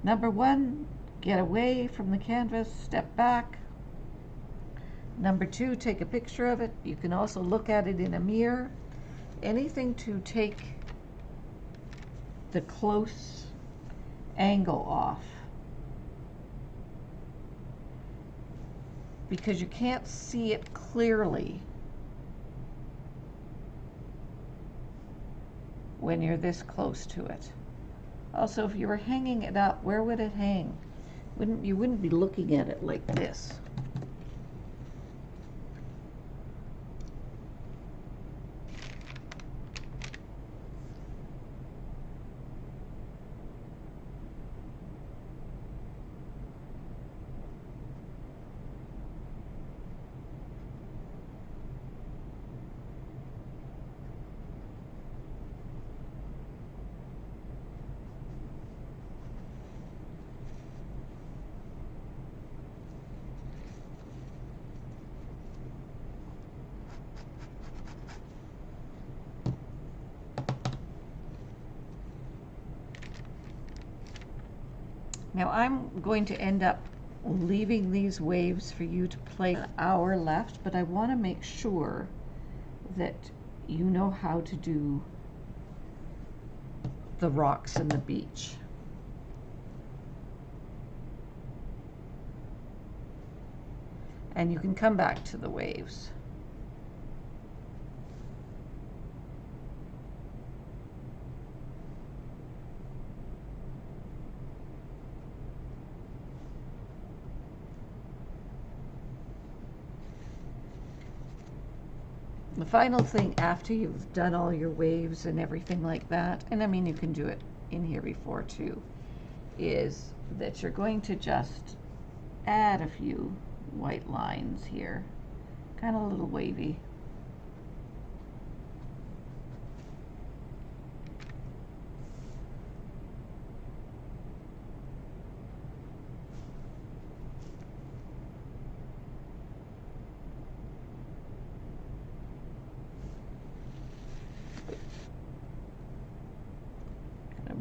Number one, get away from the canvas, step back. Number two, take a picture of it. You can also look at it in a mirror. Anything to take the close angle off, because you can't see it clearly when you're this close to it. Also, if you were hanging it up, where would it hang? You wouldn't be looking at it like this. Now I'm going to end up leaving these waves for you to play an hour left, but I want to make sure that you know how to do the rocks and the beach. And you can come back to the waves. The final thing after you've done all your waves and everything like that, and I mean you can do it in here before too, is that you're going to just add a few white lines here, kind of a little wavy.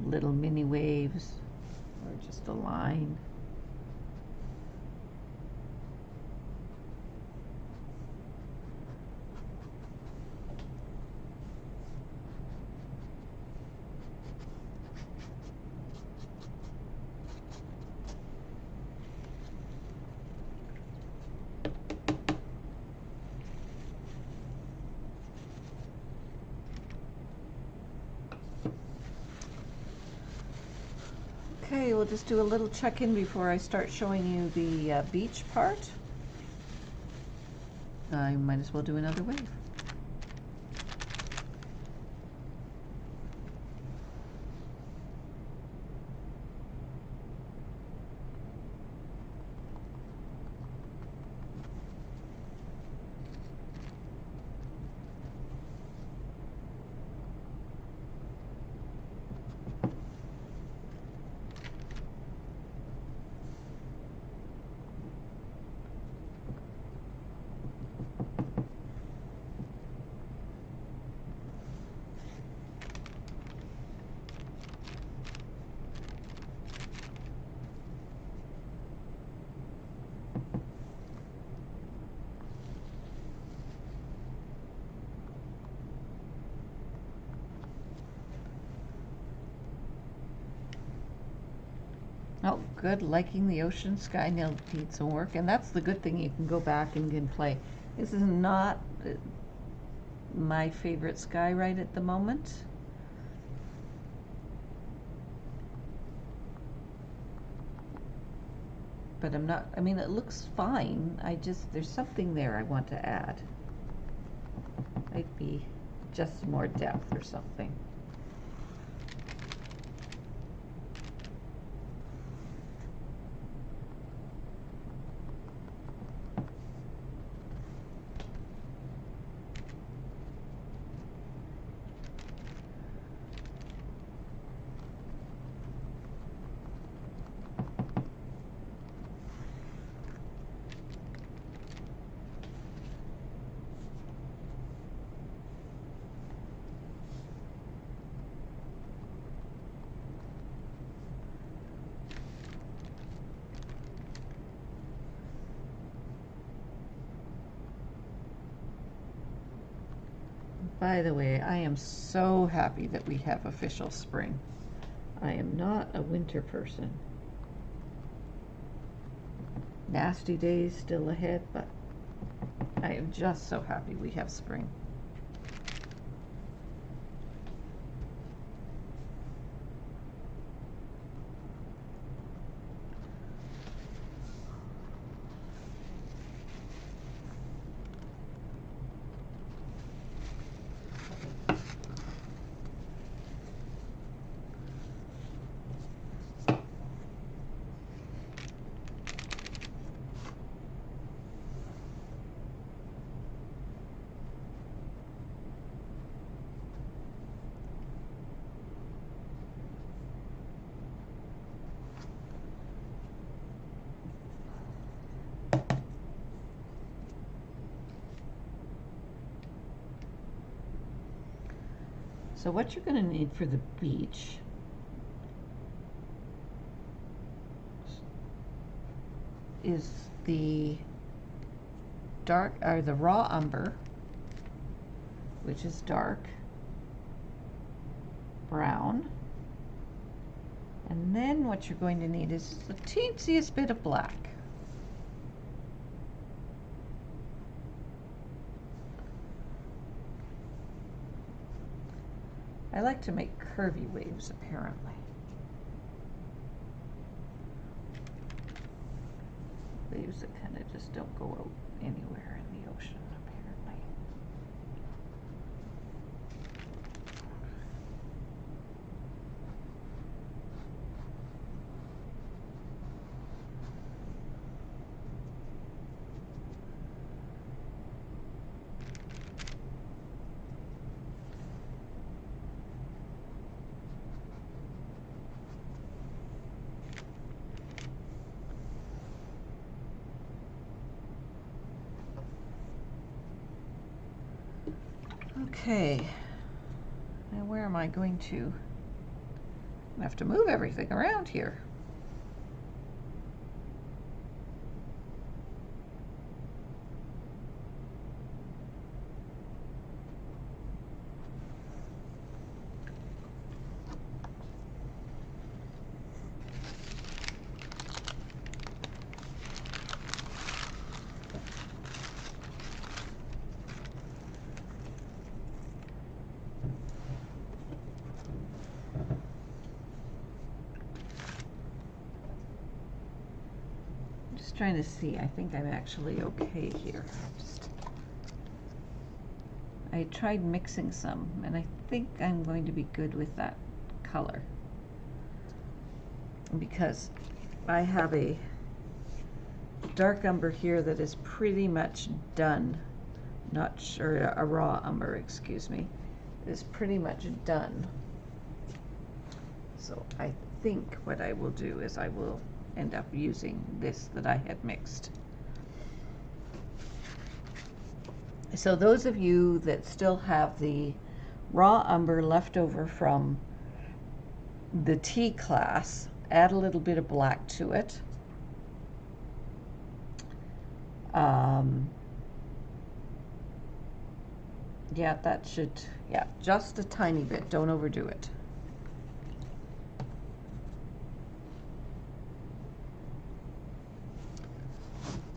Little mini waves, or just a line. Okay, we'll just do a little check-in before I start showing you the beach part. I might as well do another wave. Oh, good, liking the ocean sky now needs some work, and that's the good thing, you can go back and can play. This is not my favorite sky right at the moment. But I'm not, I mean, it looks fine, there's something there I want to add. Might be just more depth or something. By the way, I am so happy that we have official spring. I am not a winter person. Nasty days still ahead, but I am just so happy we have spring. So what you're going to need for the beach is the dark or the raw umber, which is dark brown, and then what you're going to need is the teensiest bit of black. I like to make curvy waves, apparently. Waves that kind of just don't go out anywhere in the ocean, apparently. Okay, now where am I going to? I have to move everything around here. Trying to see. I think I'm actually okay here. I tried mixing some, and I think I'm going to be good with that color, because I have a dark umber here that is pretty much done. Not sure, a raw umber, excuse me, is pretty much done. So I think what I will do is I will end up using this that I had mixed. So those of you that still have the raw umber left over from the tea class, add a little bit of black to it. Yeah, that should, yeah, just a tiny bit, don't overdo it.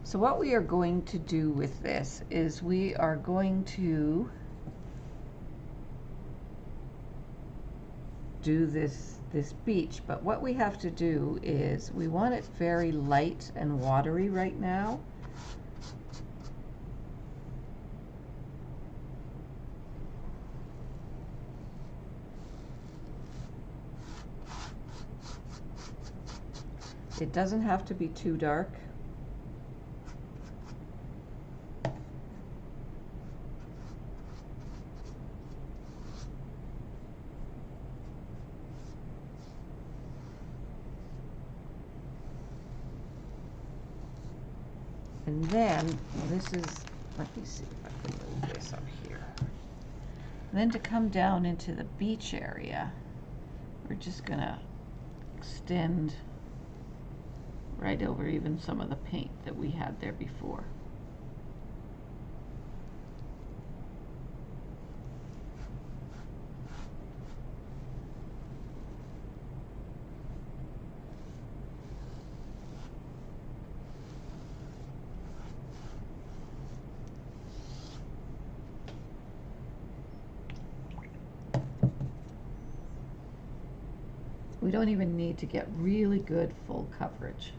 So what we are going to do with this is we are going to do this beach, but what we have to do is we want it very light and watery right now. It doesn't have to be too dark. And then, this is, let me see if I can move this up here. And then to come down into the beach area, we're just gonna extend right over even some of the paint that we had there before. We don't even need to get really good full coverage.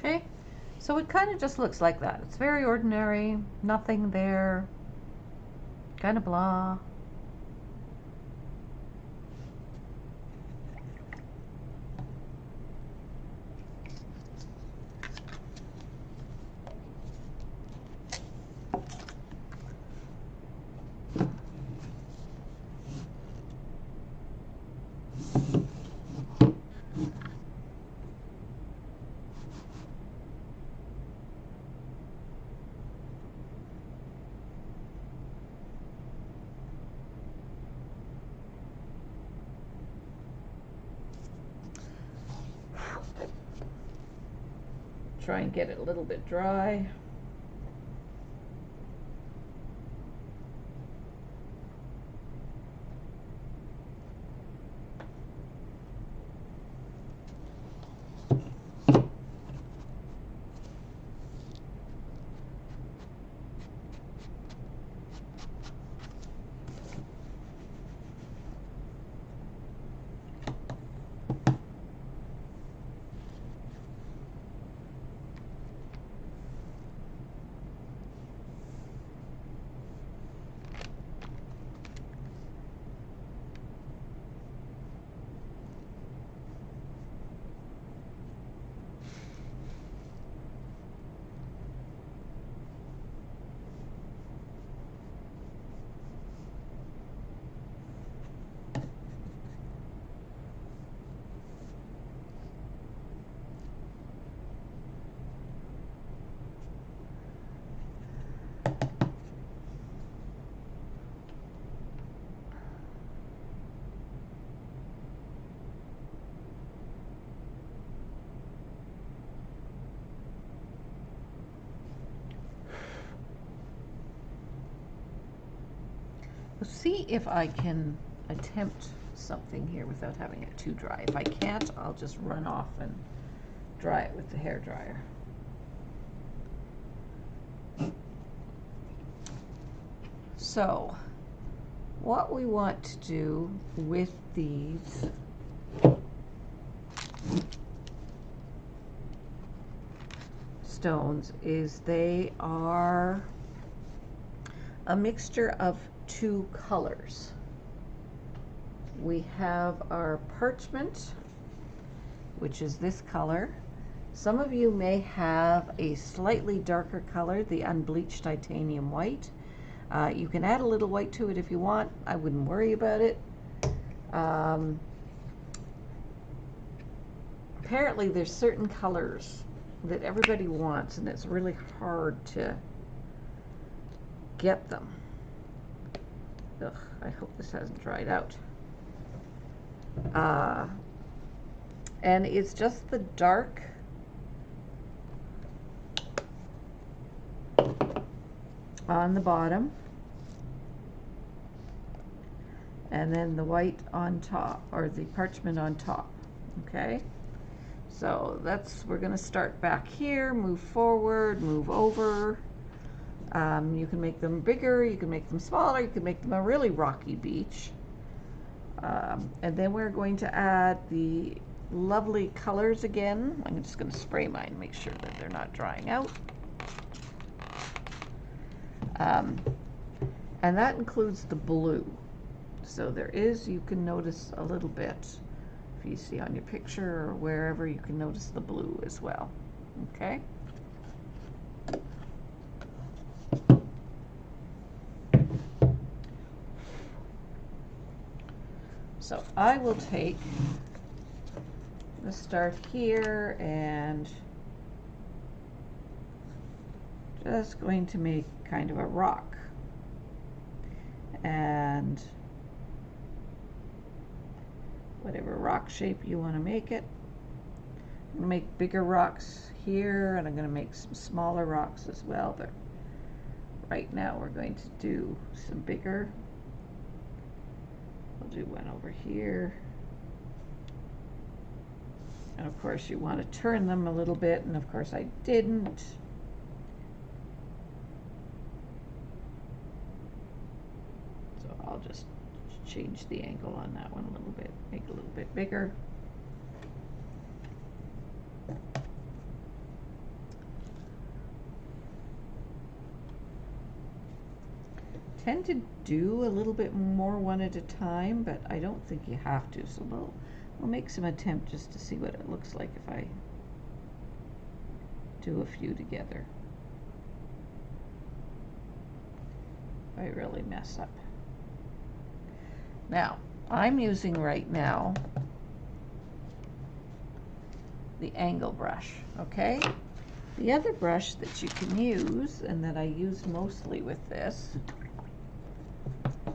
Okay, so it kind of just looks like that. It's very ordinary, nothing there, kind of blah. Try and get it a little bit dry. See if I can attempt something here without having it too dry. If I can't, I'll just run off and dry it with the hairdryer. So, what we want to do with these stones is they are a mixture of two colors. We have our parchment, which is this color. Some of you may have a slightly darker color, the unbleached titanium white. You can add a little white to it if you want. I wouldn't worry about it. Apparently there's certain colors that everybody wants, and it's really hard to get them. Ugh, I hope this hasn't dried out. And it's just the dark on the bottom, and then the white on top, or the parchment on top. Okay, so we're going to start back here, move forward, move over. You can make them bigger, you can make them smaller, you can make them a really rocky beach. And then we're going to add the lovely colors again. I'm just going to spray mine, make sure that they're not drying out. And that includes the blue. So there is, you can notice a little bit, if you see on your picture or wherever, you can notice the blue as well. Okay? So I will take the start here and just going to make kind of a rock, and whatever rock shape you want to make it. I'm going to make bigger rocks here, and I'm going to make some smaller rocks as well, but right now we're going to do some bigger. We'll do one over here. And of course you want to turn them a little bit, and of course I didn't. So I'll just change the angle on that one a little bit, make it a little bit bigger. Tend to do a little bit more one at a time, but I don't think you have to, so we'll make some attempt just to see what it looks like if I do a few together. I really mess up. Now, I'm using right now the angle brush, okay? The other brush that you can use, and that I use mostly with this,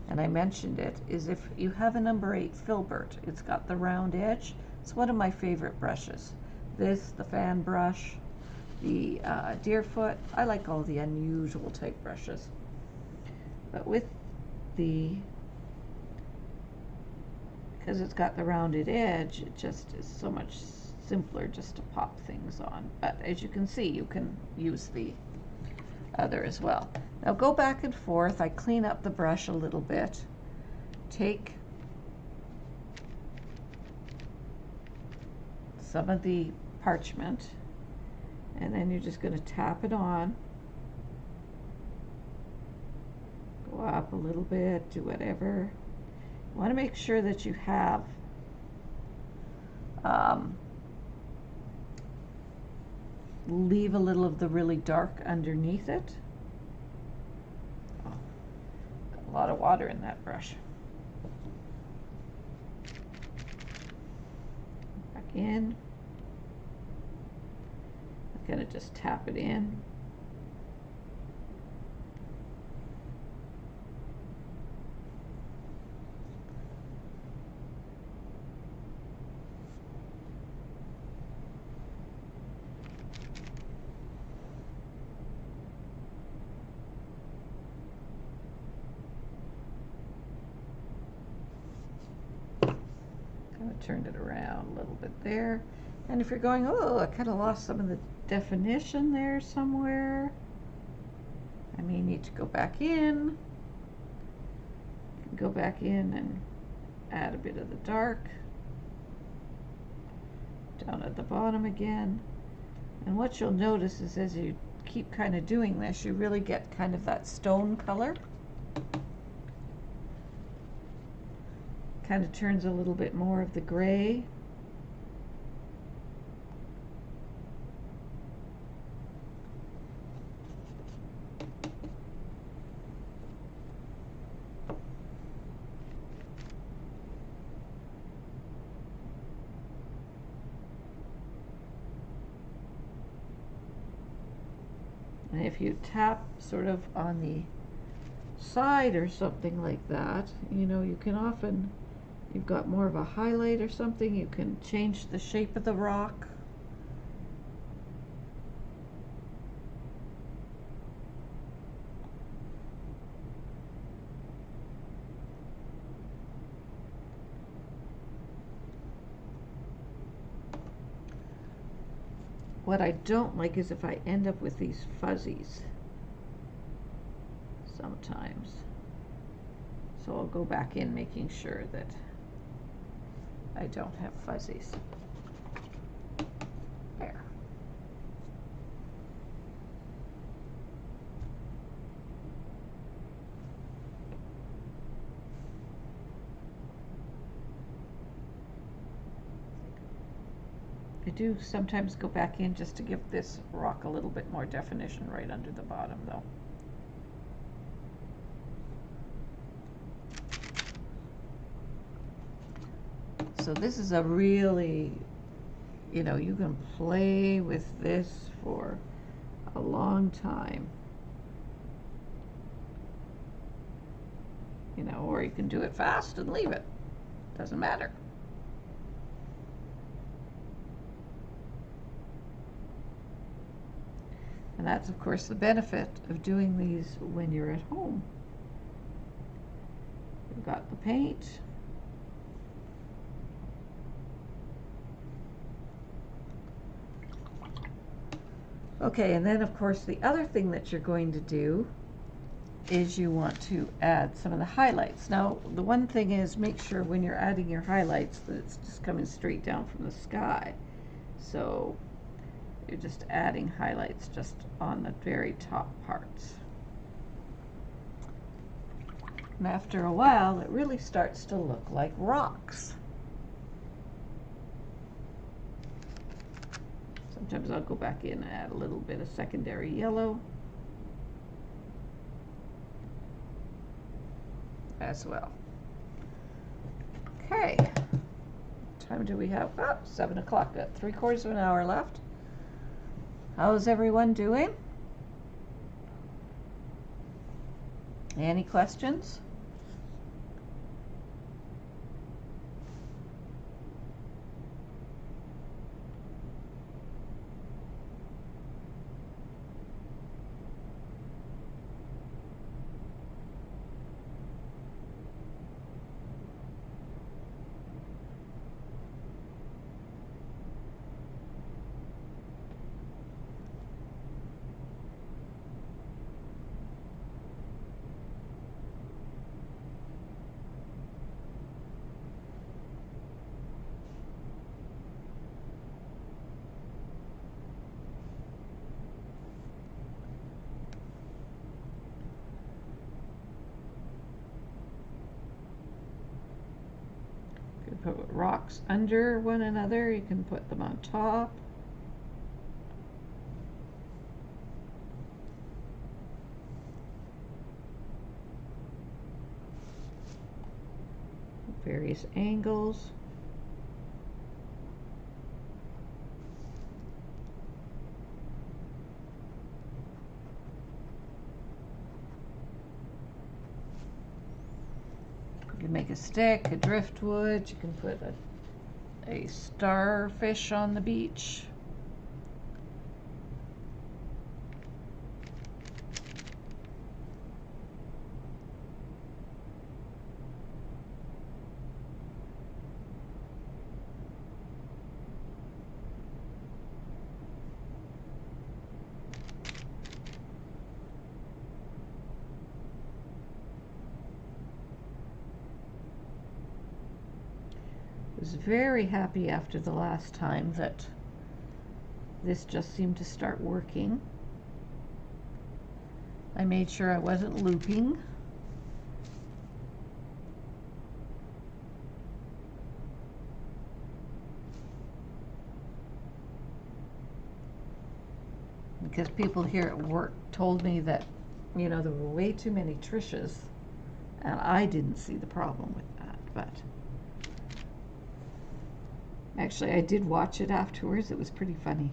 and I mentioned it, is if you have a number 8 filbert. It's got the round edge. It's one of my favorite brushes. This, the fan brush, the Deerfoot. I like all the unusual type brushes. But with because it's got the rounded edge, it just is so much simpler just to pop things on. But as you can see, you can use the other as well. Now go back and forth. I clean up the brush a little bit. Take some of the parchment, and then you're just going to tap it on. Go up a little bit, do whatever. You want to make sure that you have leave a little of the really dark underneath it. Oh, got a lot of water in that brush. Back in. I'm going to just tap it in. Turned it around a little bit there. And if you're going, oh, I kind of lost some of the definition there somewhere, I may need to go back in. Go back in and add a bit of the dark down at the bottom again. And what you'll notice is as you keep kind of doing this, you really get kind of that stone color. Kind of turns a little bit more of the gray. And if you tap sort of on the side or something like that, you know, you can often, you've got more of a highlight or something, you can change the shape of the rock. What I don't like is if I end up with these fuzzies sometimes. So I'll go back in making sure that I don't have fuzzies. There. I do sometimes go back in just to give this rock a little bit more definition right under the bottom though. So this is a really, you know, you can play with this for a long time. You know, or you can do it fast and leave it. Doesn't matter. And that's, of course, the benefit of doing these when you're at home. You've got the paint. Okay, and then, of course, the other thing that you're going to do is you want to add some of the highlights. Now, the one thing is make sure when you're adding your highlights that it's just coming straight down from the sky. So you're just adding highlights just on the very top parts. And after a while, it really starts to look like rocks. Sometimes I'll go back in and add a little bit of secondary yellow as well. Okay, what time do we have? Oh, 7 o'clock, got 3/4 of an hour left. How's everyone doing? Any questions? You can put rocks under one another, you can put them on top. Various angles. You can make a stick, a driftwood, you can put a starfish on the beach. Was very happy after the last time that this just seemed to start working. I made sure I wasn't looping. Because people here at work told me that, you know, there were way too many Trishes, and I didn't see the problem with that, but actually, I did watch it afterwards. It was pretty funny.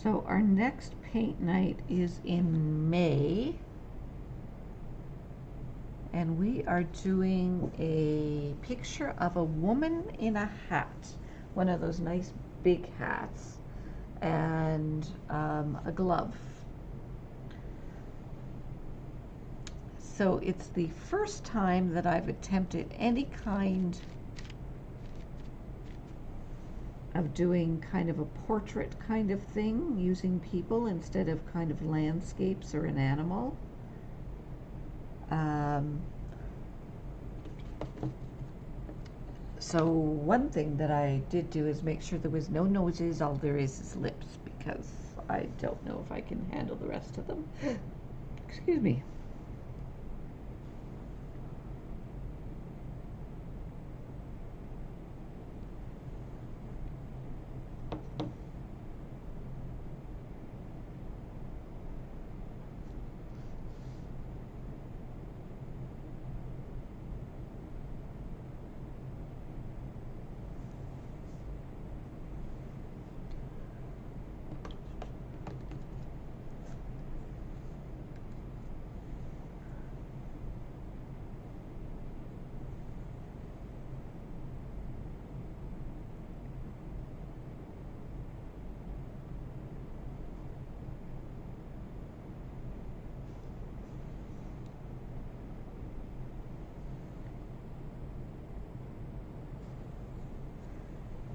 So our next paint night is in May, and we are doing a picture of a woman in a hat, one of those nice big hats, and a glove. So it's the first time that I've attempted any kind of doing kind of a portrait kind of thing, using people instead of kind of landscapes or an animal. So one thing that I did do is make sure there was no noses, all there is lips, because I don't know if I can handle the rest of them. Excuse me.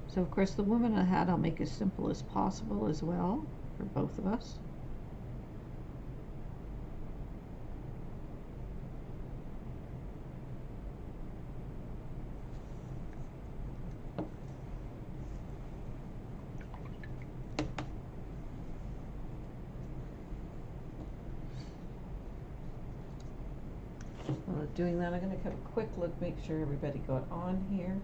So of course the woman in the hat I'll make as simple as possible as well for both of us. While doing that, I'm going to have a quick look, make sure everybody got on here.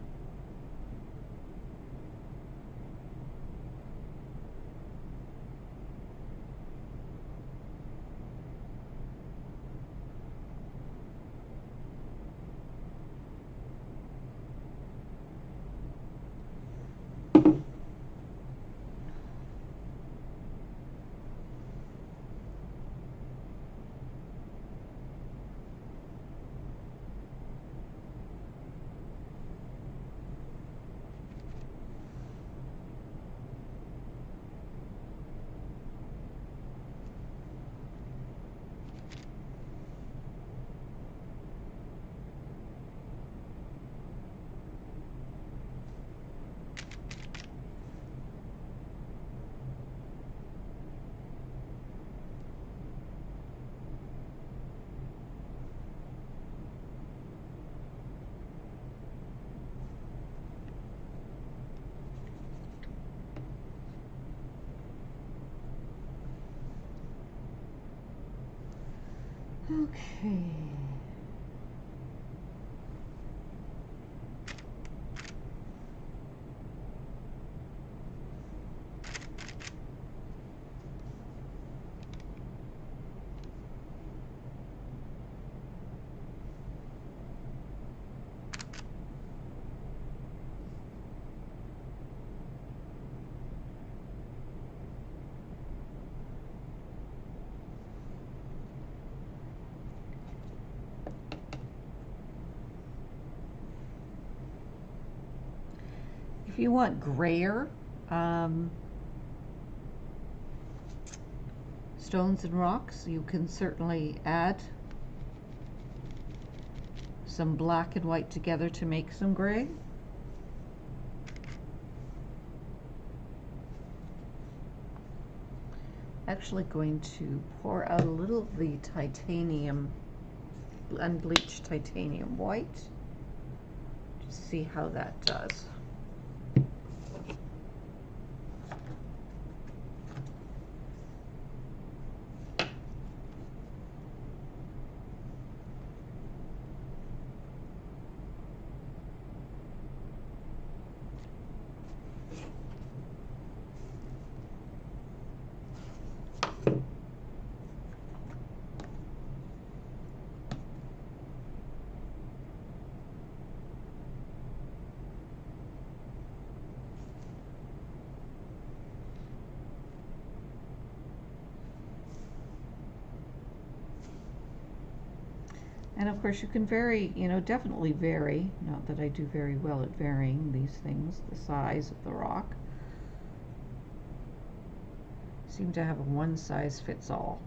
Okay. If you want grayer stones and rocks, you can certainly add some black and white together to make some gray. Actually going to pour out a little of the titanium, unbleached titanium white, to see how that does. And of course you can vary, you know, definitely vary, not that I do very well at varying these things, the size of the rock. Seem to have a one size fits all.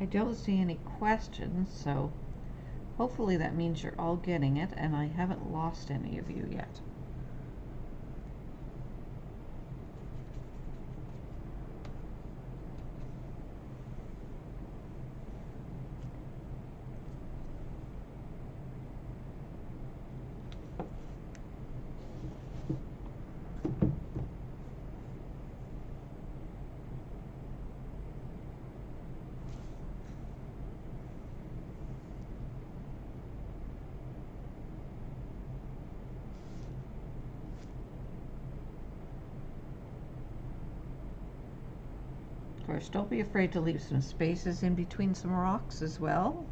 I don't see any questions, so hopefully that means you're all getting it and I haven't lost any of you yet. Of course, don't be afraid to leave some spaces in between some rocks as well.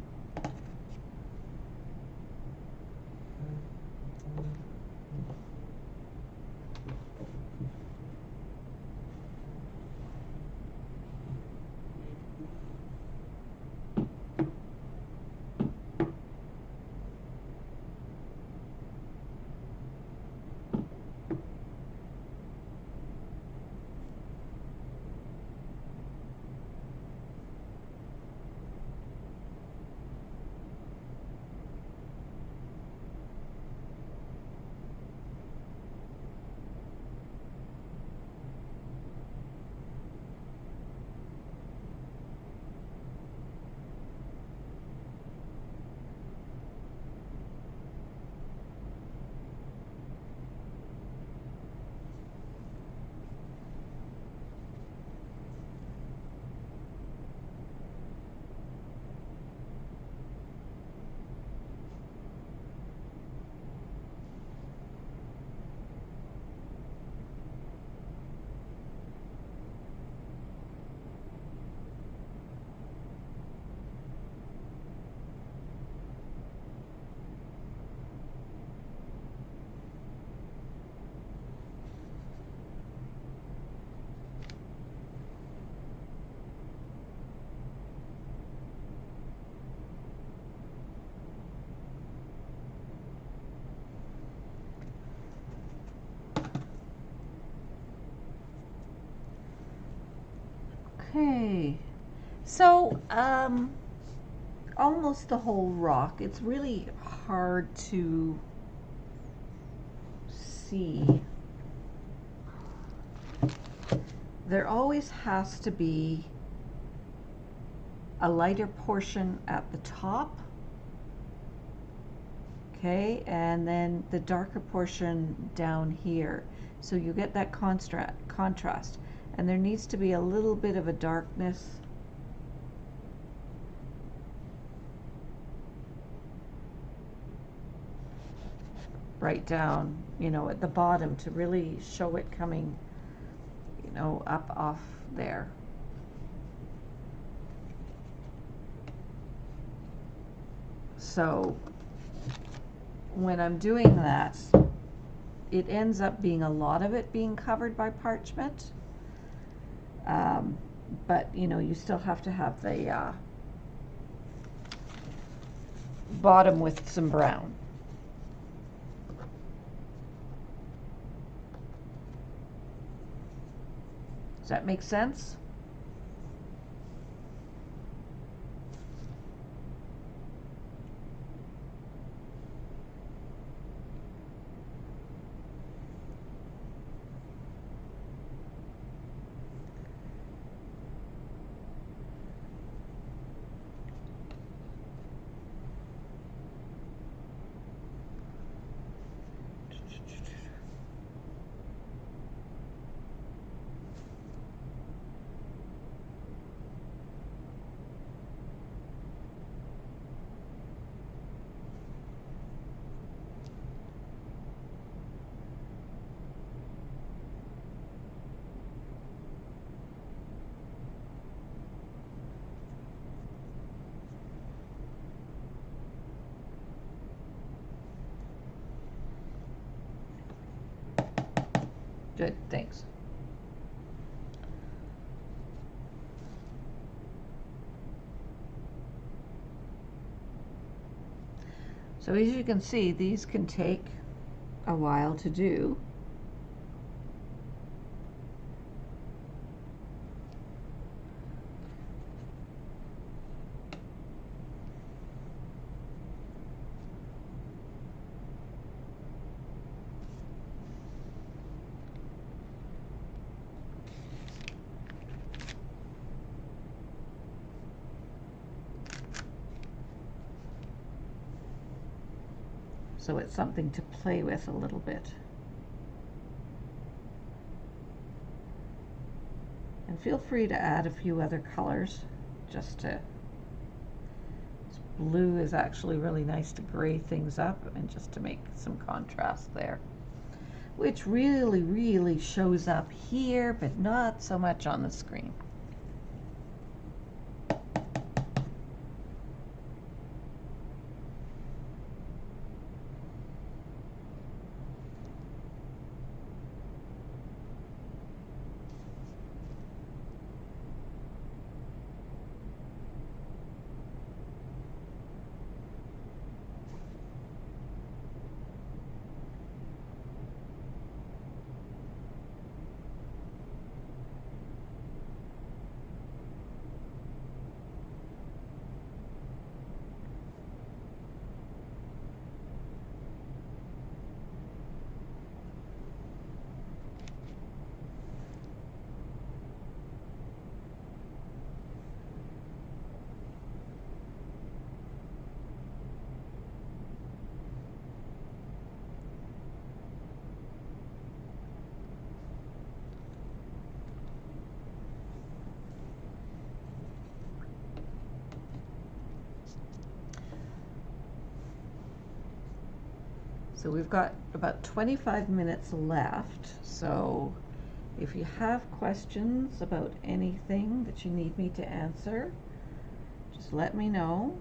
Okay, so almost the whole rock. It's really hard to see. There always has to be a lighter portion at the top. Okay, and then the darker portion down here. So you get that contrast. And there needs to be a little bit of a darkness right down, you know, at the bottom to really show it coming, you know, up off there. So when I'm doing that, it ends up being a lot of it being covered by parchment. But you know, you still have to have the bottom with some brown. Does that make sense? Good, thanks. So as you can see, these can take a while to do. So it's something to play with a little bit. And feel free to add a few other colors just to, blue is actually really nice to gray things up and just to make some contrast there, which really, really shows up here, but not so much on the screen. So we've got about 25 minutes left, so if you have questions about anything that you need me to answer, just let me know.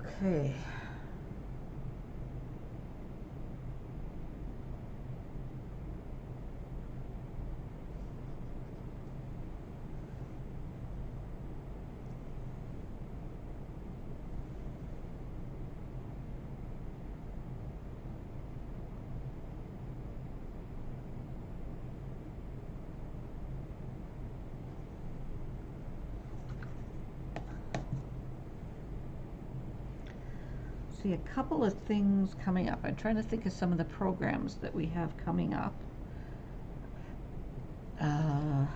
Okay. See a couple of things coming up. I'm trying to think of some of the programs that we have coming up. I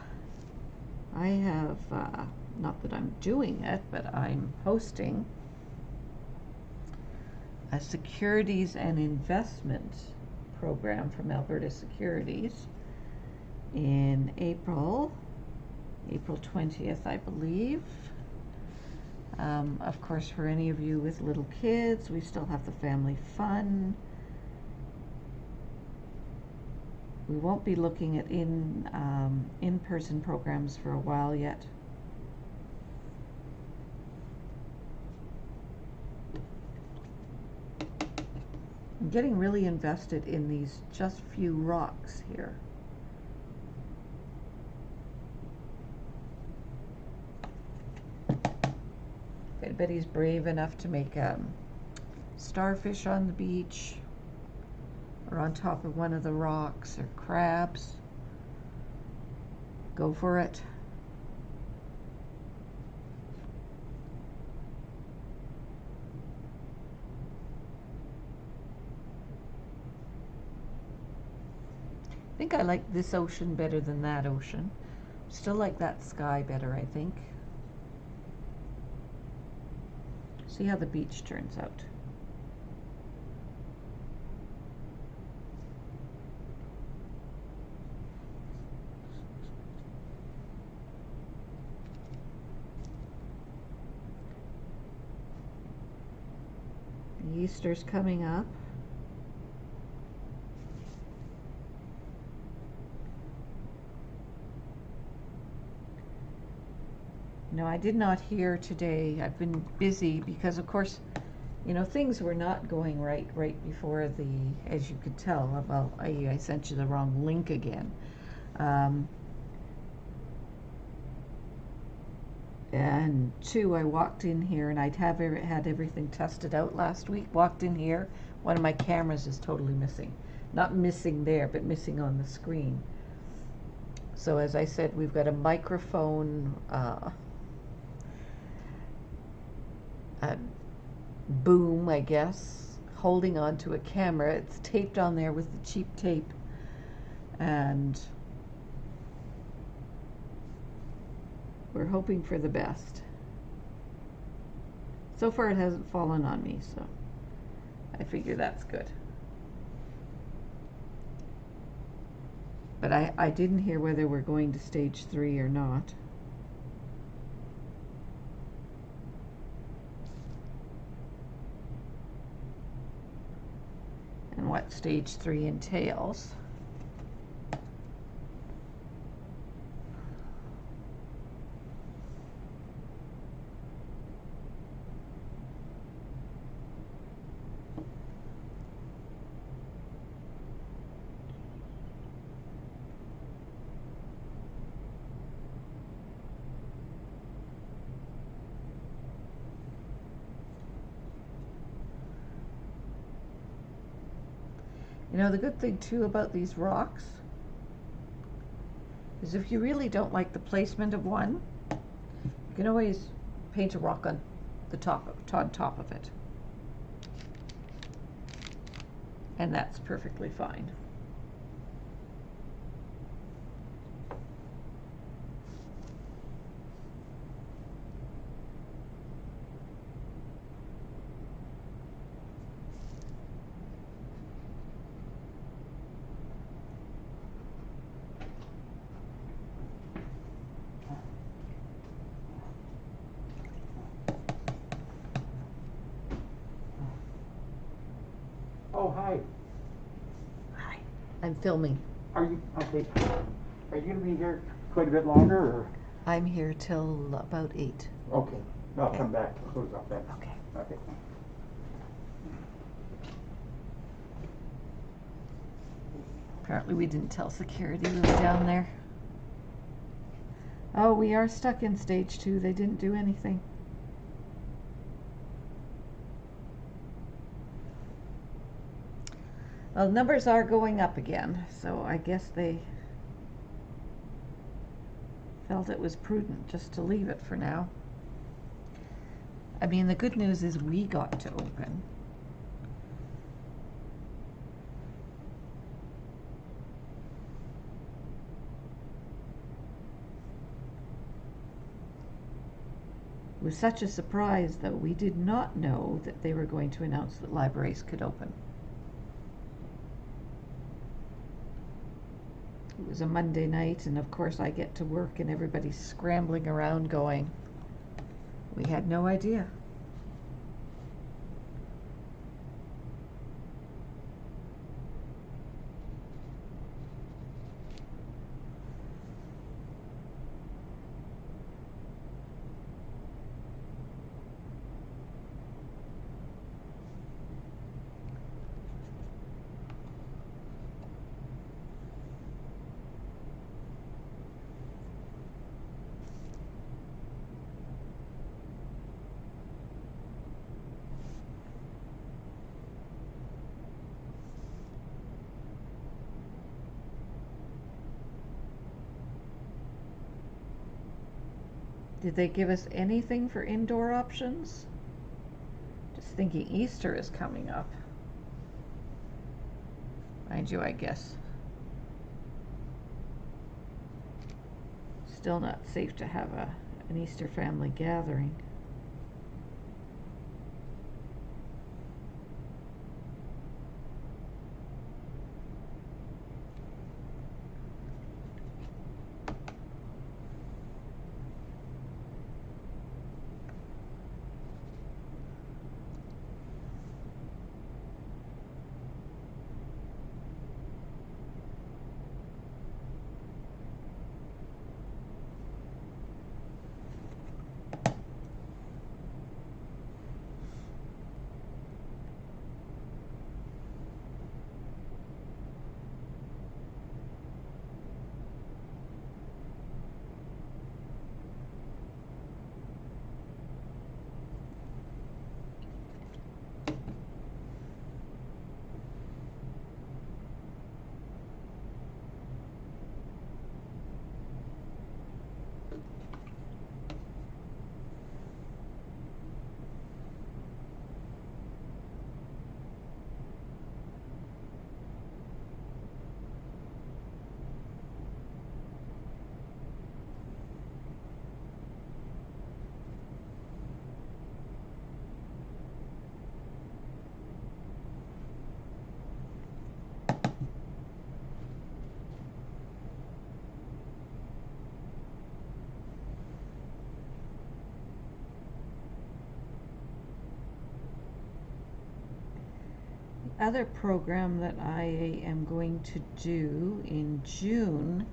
have, not that I'm doing it, but I'm hosting a securities and investment program from Alberta Securities in April 20th, I believe. Of course, for any of you with little kids, we still have the family fun. We won't be looking at in-person programs for a while yet. I'm getting really invested in these just few rocks here. If anybody's brave enough to make starfish on the beach, or on top of one of the rocks, or crabs, go for it. I think I like this ocean better than that ocean. Still like that sky better, I think. See how the beach turns out. Easter's coming up. No, I did not hear today. I've been busy because, of course, you know, things were not going right before the, as you could tell. Well, I sent you the wrong link again. And two, I walked in here and I'd had everything tested out last week. Walked in here, one of my cameras is totally missing. Not missing there, but missing on the screen. So as I said, we've got a microphone, a boom, I guess, holding onto a camera. It's taped on there with the cheap tape, and we're hoping for the best. So far it hasn't fallen on me, so I figure that's good. But I didn't hear whether we're going to stage 3 or not. And what stage 3 entails. You know, the good thing too about these rocks is if you really don't like the placement of one, you can always paint a rock on the top of it. And that's perfectly fine. Oh, hi. Hi. I'm filming. Are you, okay, are you gonna be here quite a bit longer, or? I'm here till about 8. Okay, I'll come back, close up then. Okay. Okay. Apparently we didn't tell security we were down there. Oh, we are stuck in stage 2. They didn't do anything. Well, numbers are going up again, so I guess they felt it was prudent just to leave it for now. I mean, the good news is we got to open. It was such a surprise, though. We did not know that they were going to announce that libraries could open. It was a Monday night, and of course I get to work and everybody's scrambling around going, we had no idea. Did they give us anything for indoor options? Just thinking Easter is coming up. Mind you, I guess. Still not safe to have an Easter family gathering. Other program that I am going to do in June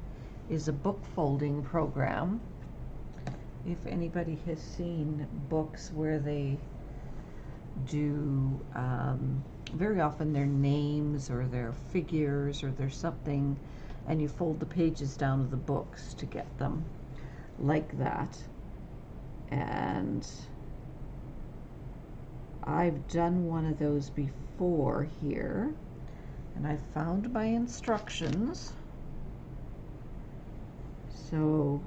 is a book folding program. If anybody has seen books where they do very often their names or their figures or their something, and you fold the pages down of the books to get them like that. And I've done one of those before here, and I found my instructions. So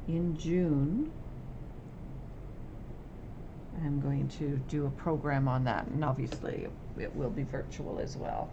in June I'm going to do a program on that, and obviously it will be virtual as well.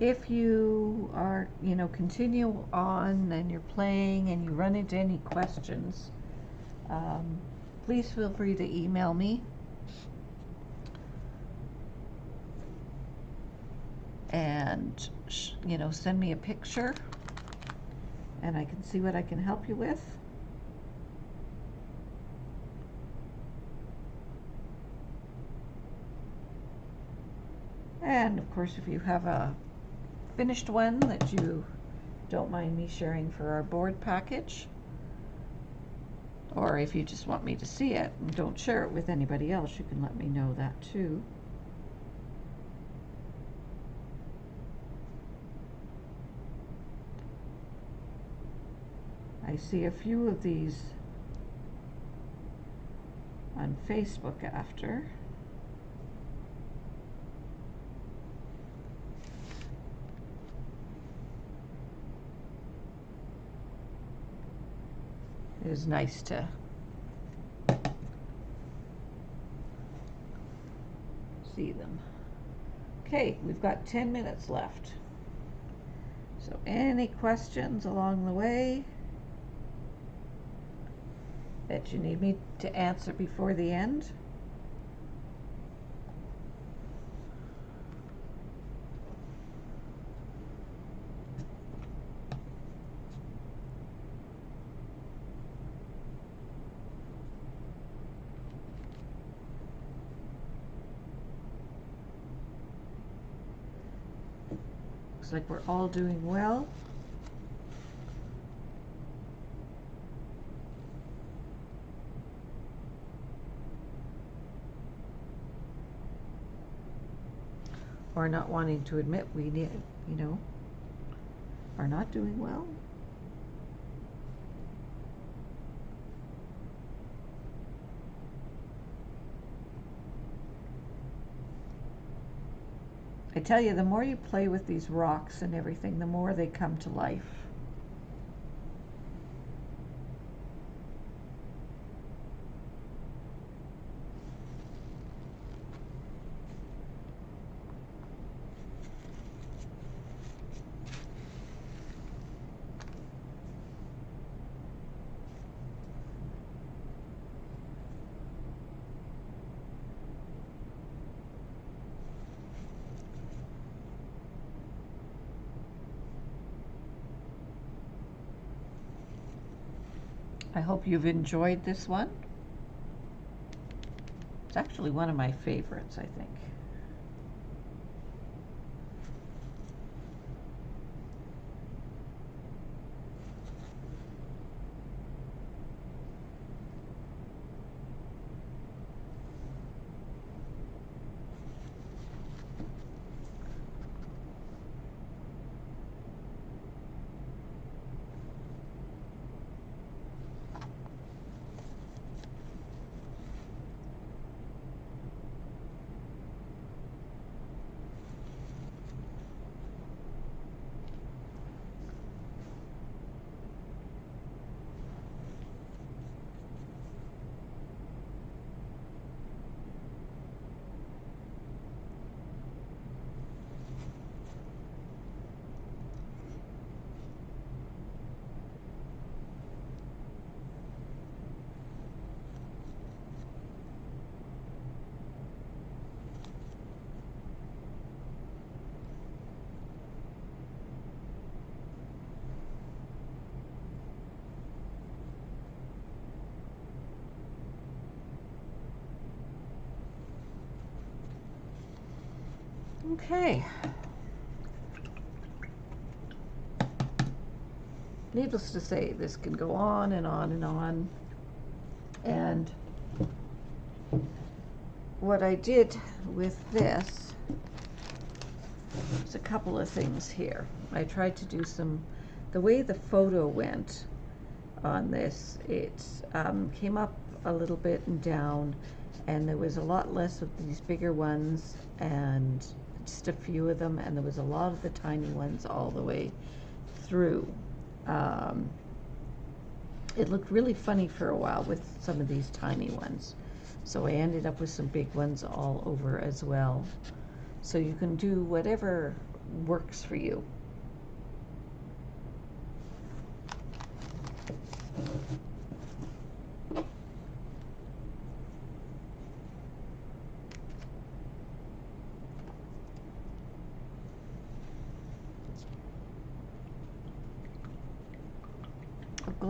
if you are, continue on and you're playing and you run into any questions, please feel free to email me. And, send me a picture and I can see what I can help you with. And of course, if you have a finished one that you don't mind me sharing for our board package, or if you just want me to see it and don't share it with anybody else, you can let me know that too. I see a few of these on Facebook after. It is nice to see them. Okay, we've got 10 minutes left. So any questions along the way that you need me to answer before the end? Looks like we're all doing well. Or not wanting to admit we need, are not doing well. I tell you, the more you play with these rocks and everything, the more they come to life. I hope you've enjoyed this one. It's actually one of my favorites, I think. Okay. Needless to say, this can go on and on and on. And what I did with this is a couple of things here. I tried to do the way the photo went on this, it came up a little bit and down, and there was a lot less of these bigger ones and just a few of them, and there was a lot of the tiny ones all the way through. It looked really funny for a while with some of these tiny ones, so I ended up with some big ones all over as well. So you can do whatever works for you.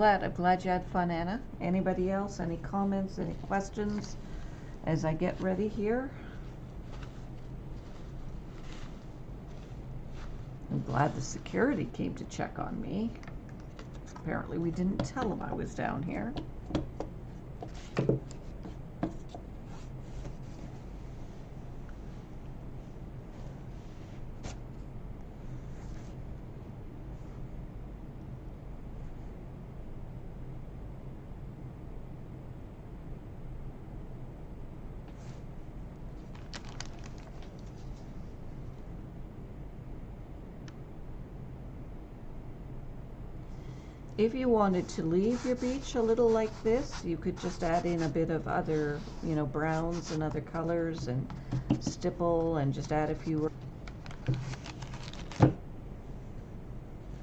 I'm glad you had fun, Anna. Anybody else? Any comments? Any questions as I get ready here? I'm glad the security came to check on me. Apparently we didn't tell them I was down here. If you wanted to leave your beach a little like this, you could just add in a bit of other, you know, browns and other colors and stipple and just add a few.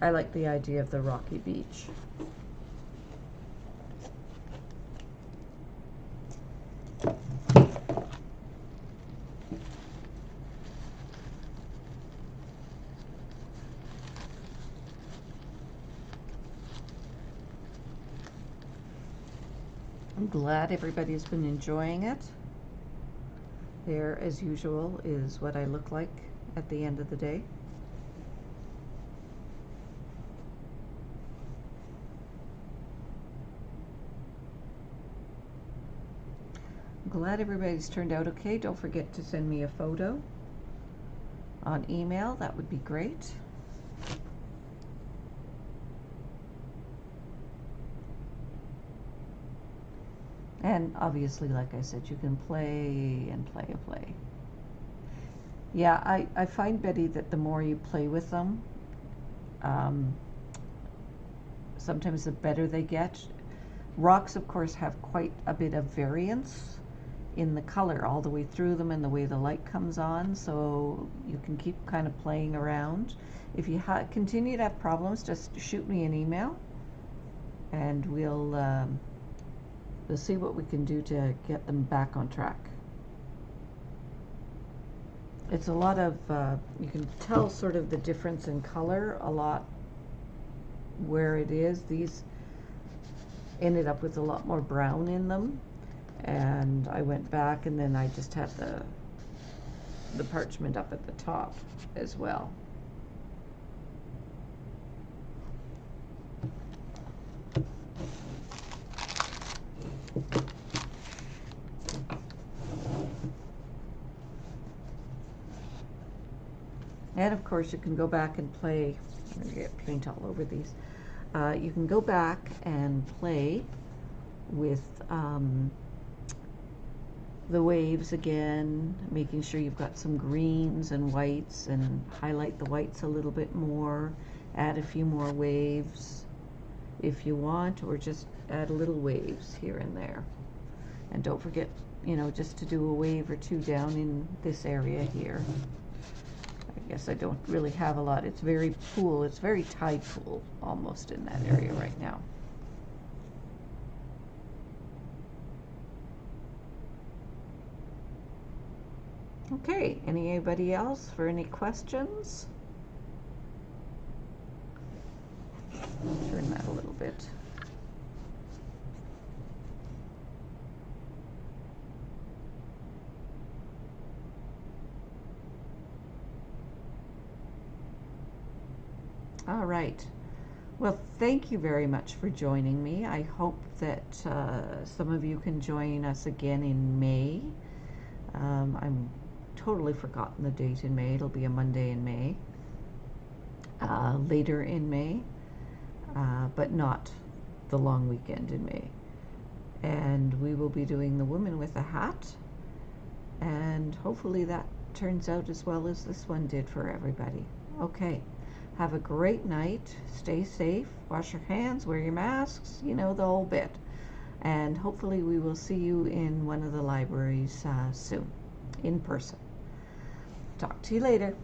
I like the idea of the rocky beach. I'm glad everybody's been enjoying it. There, as usual, is what I look like at the end of the day. I'm glad everybody's turned out okay. Don't forget to send me a photo on email. That would be great. And obviously, like I said, you can play and play and play. Yeah, I find, Betty, that the more you play with them, sometimes the better they get. Rocks, of course, have quite a bit of variance in the color all the way through them and the way the light comes on, so you can keep kind of playing around. If you continue to have problems, just shoot me an email and we'll see what we can do to get them back on track. It's a lot of, you can tell sort of the difference in color a lot where it is. These ended up with a lot more brown in them, and I went back and then I just had the parchment up at the top as well. And of course you can go back and play. I'm going to get paint all over these. You can go back and play with the waves again, making sure you've got some greens and whites, and highlight the whites a little bit more, add a few more waves if you want, or just add little waves here and there. And don't forget, you know, just to do a wave or two down in this area here. I guess I don't really have a lot. It's very pool, it's very tide pool almost in that area right now. Okay, anybody else for any questions? Turn that a little bit. All right. Well, thank you very much for joining me. I hope that some of you can join us again in May. I'm totally forgotten the date in May. It'll be a Monday in May. Later in May, but not the long weekend in May. And we will be doing the woman with a hat, and hopefully that turns out as well as this one did for everybody. Okay. Have a great night, stay safe, wash your hands, wear your masks, you know, the whole bit. And hopefully we will see you in one of the libraries soon, in person. Talk to you later.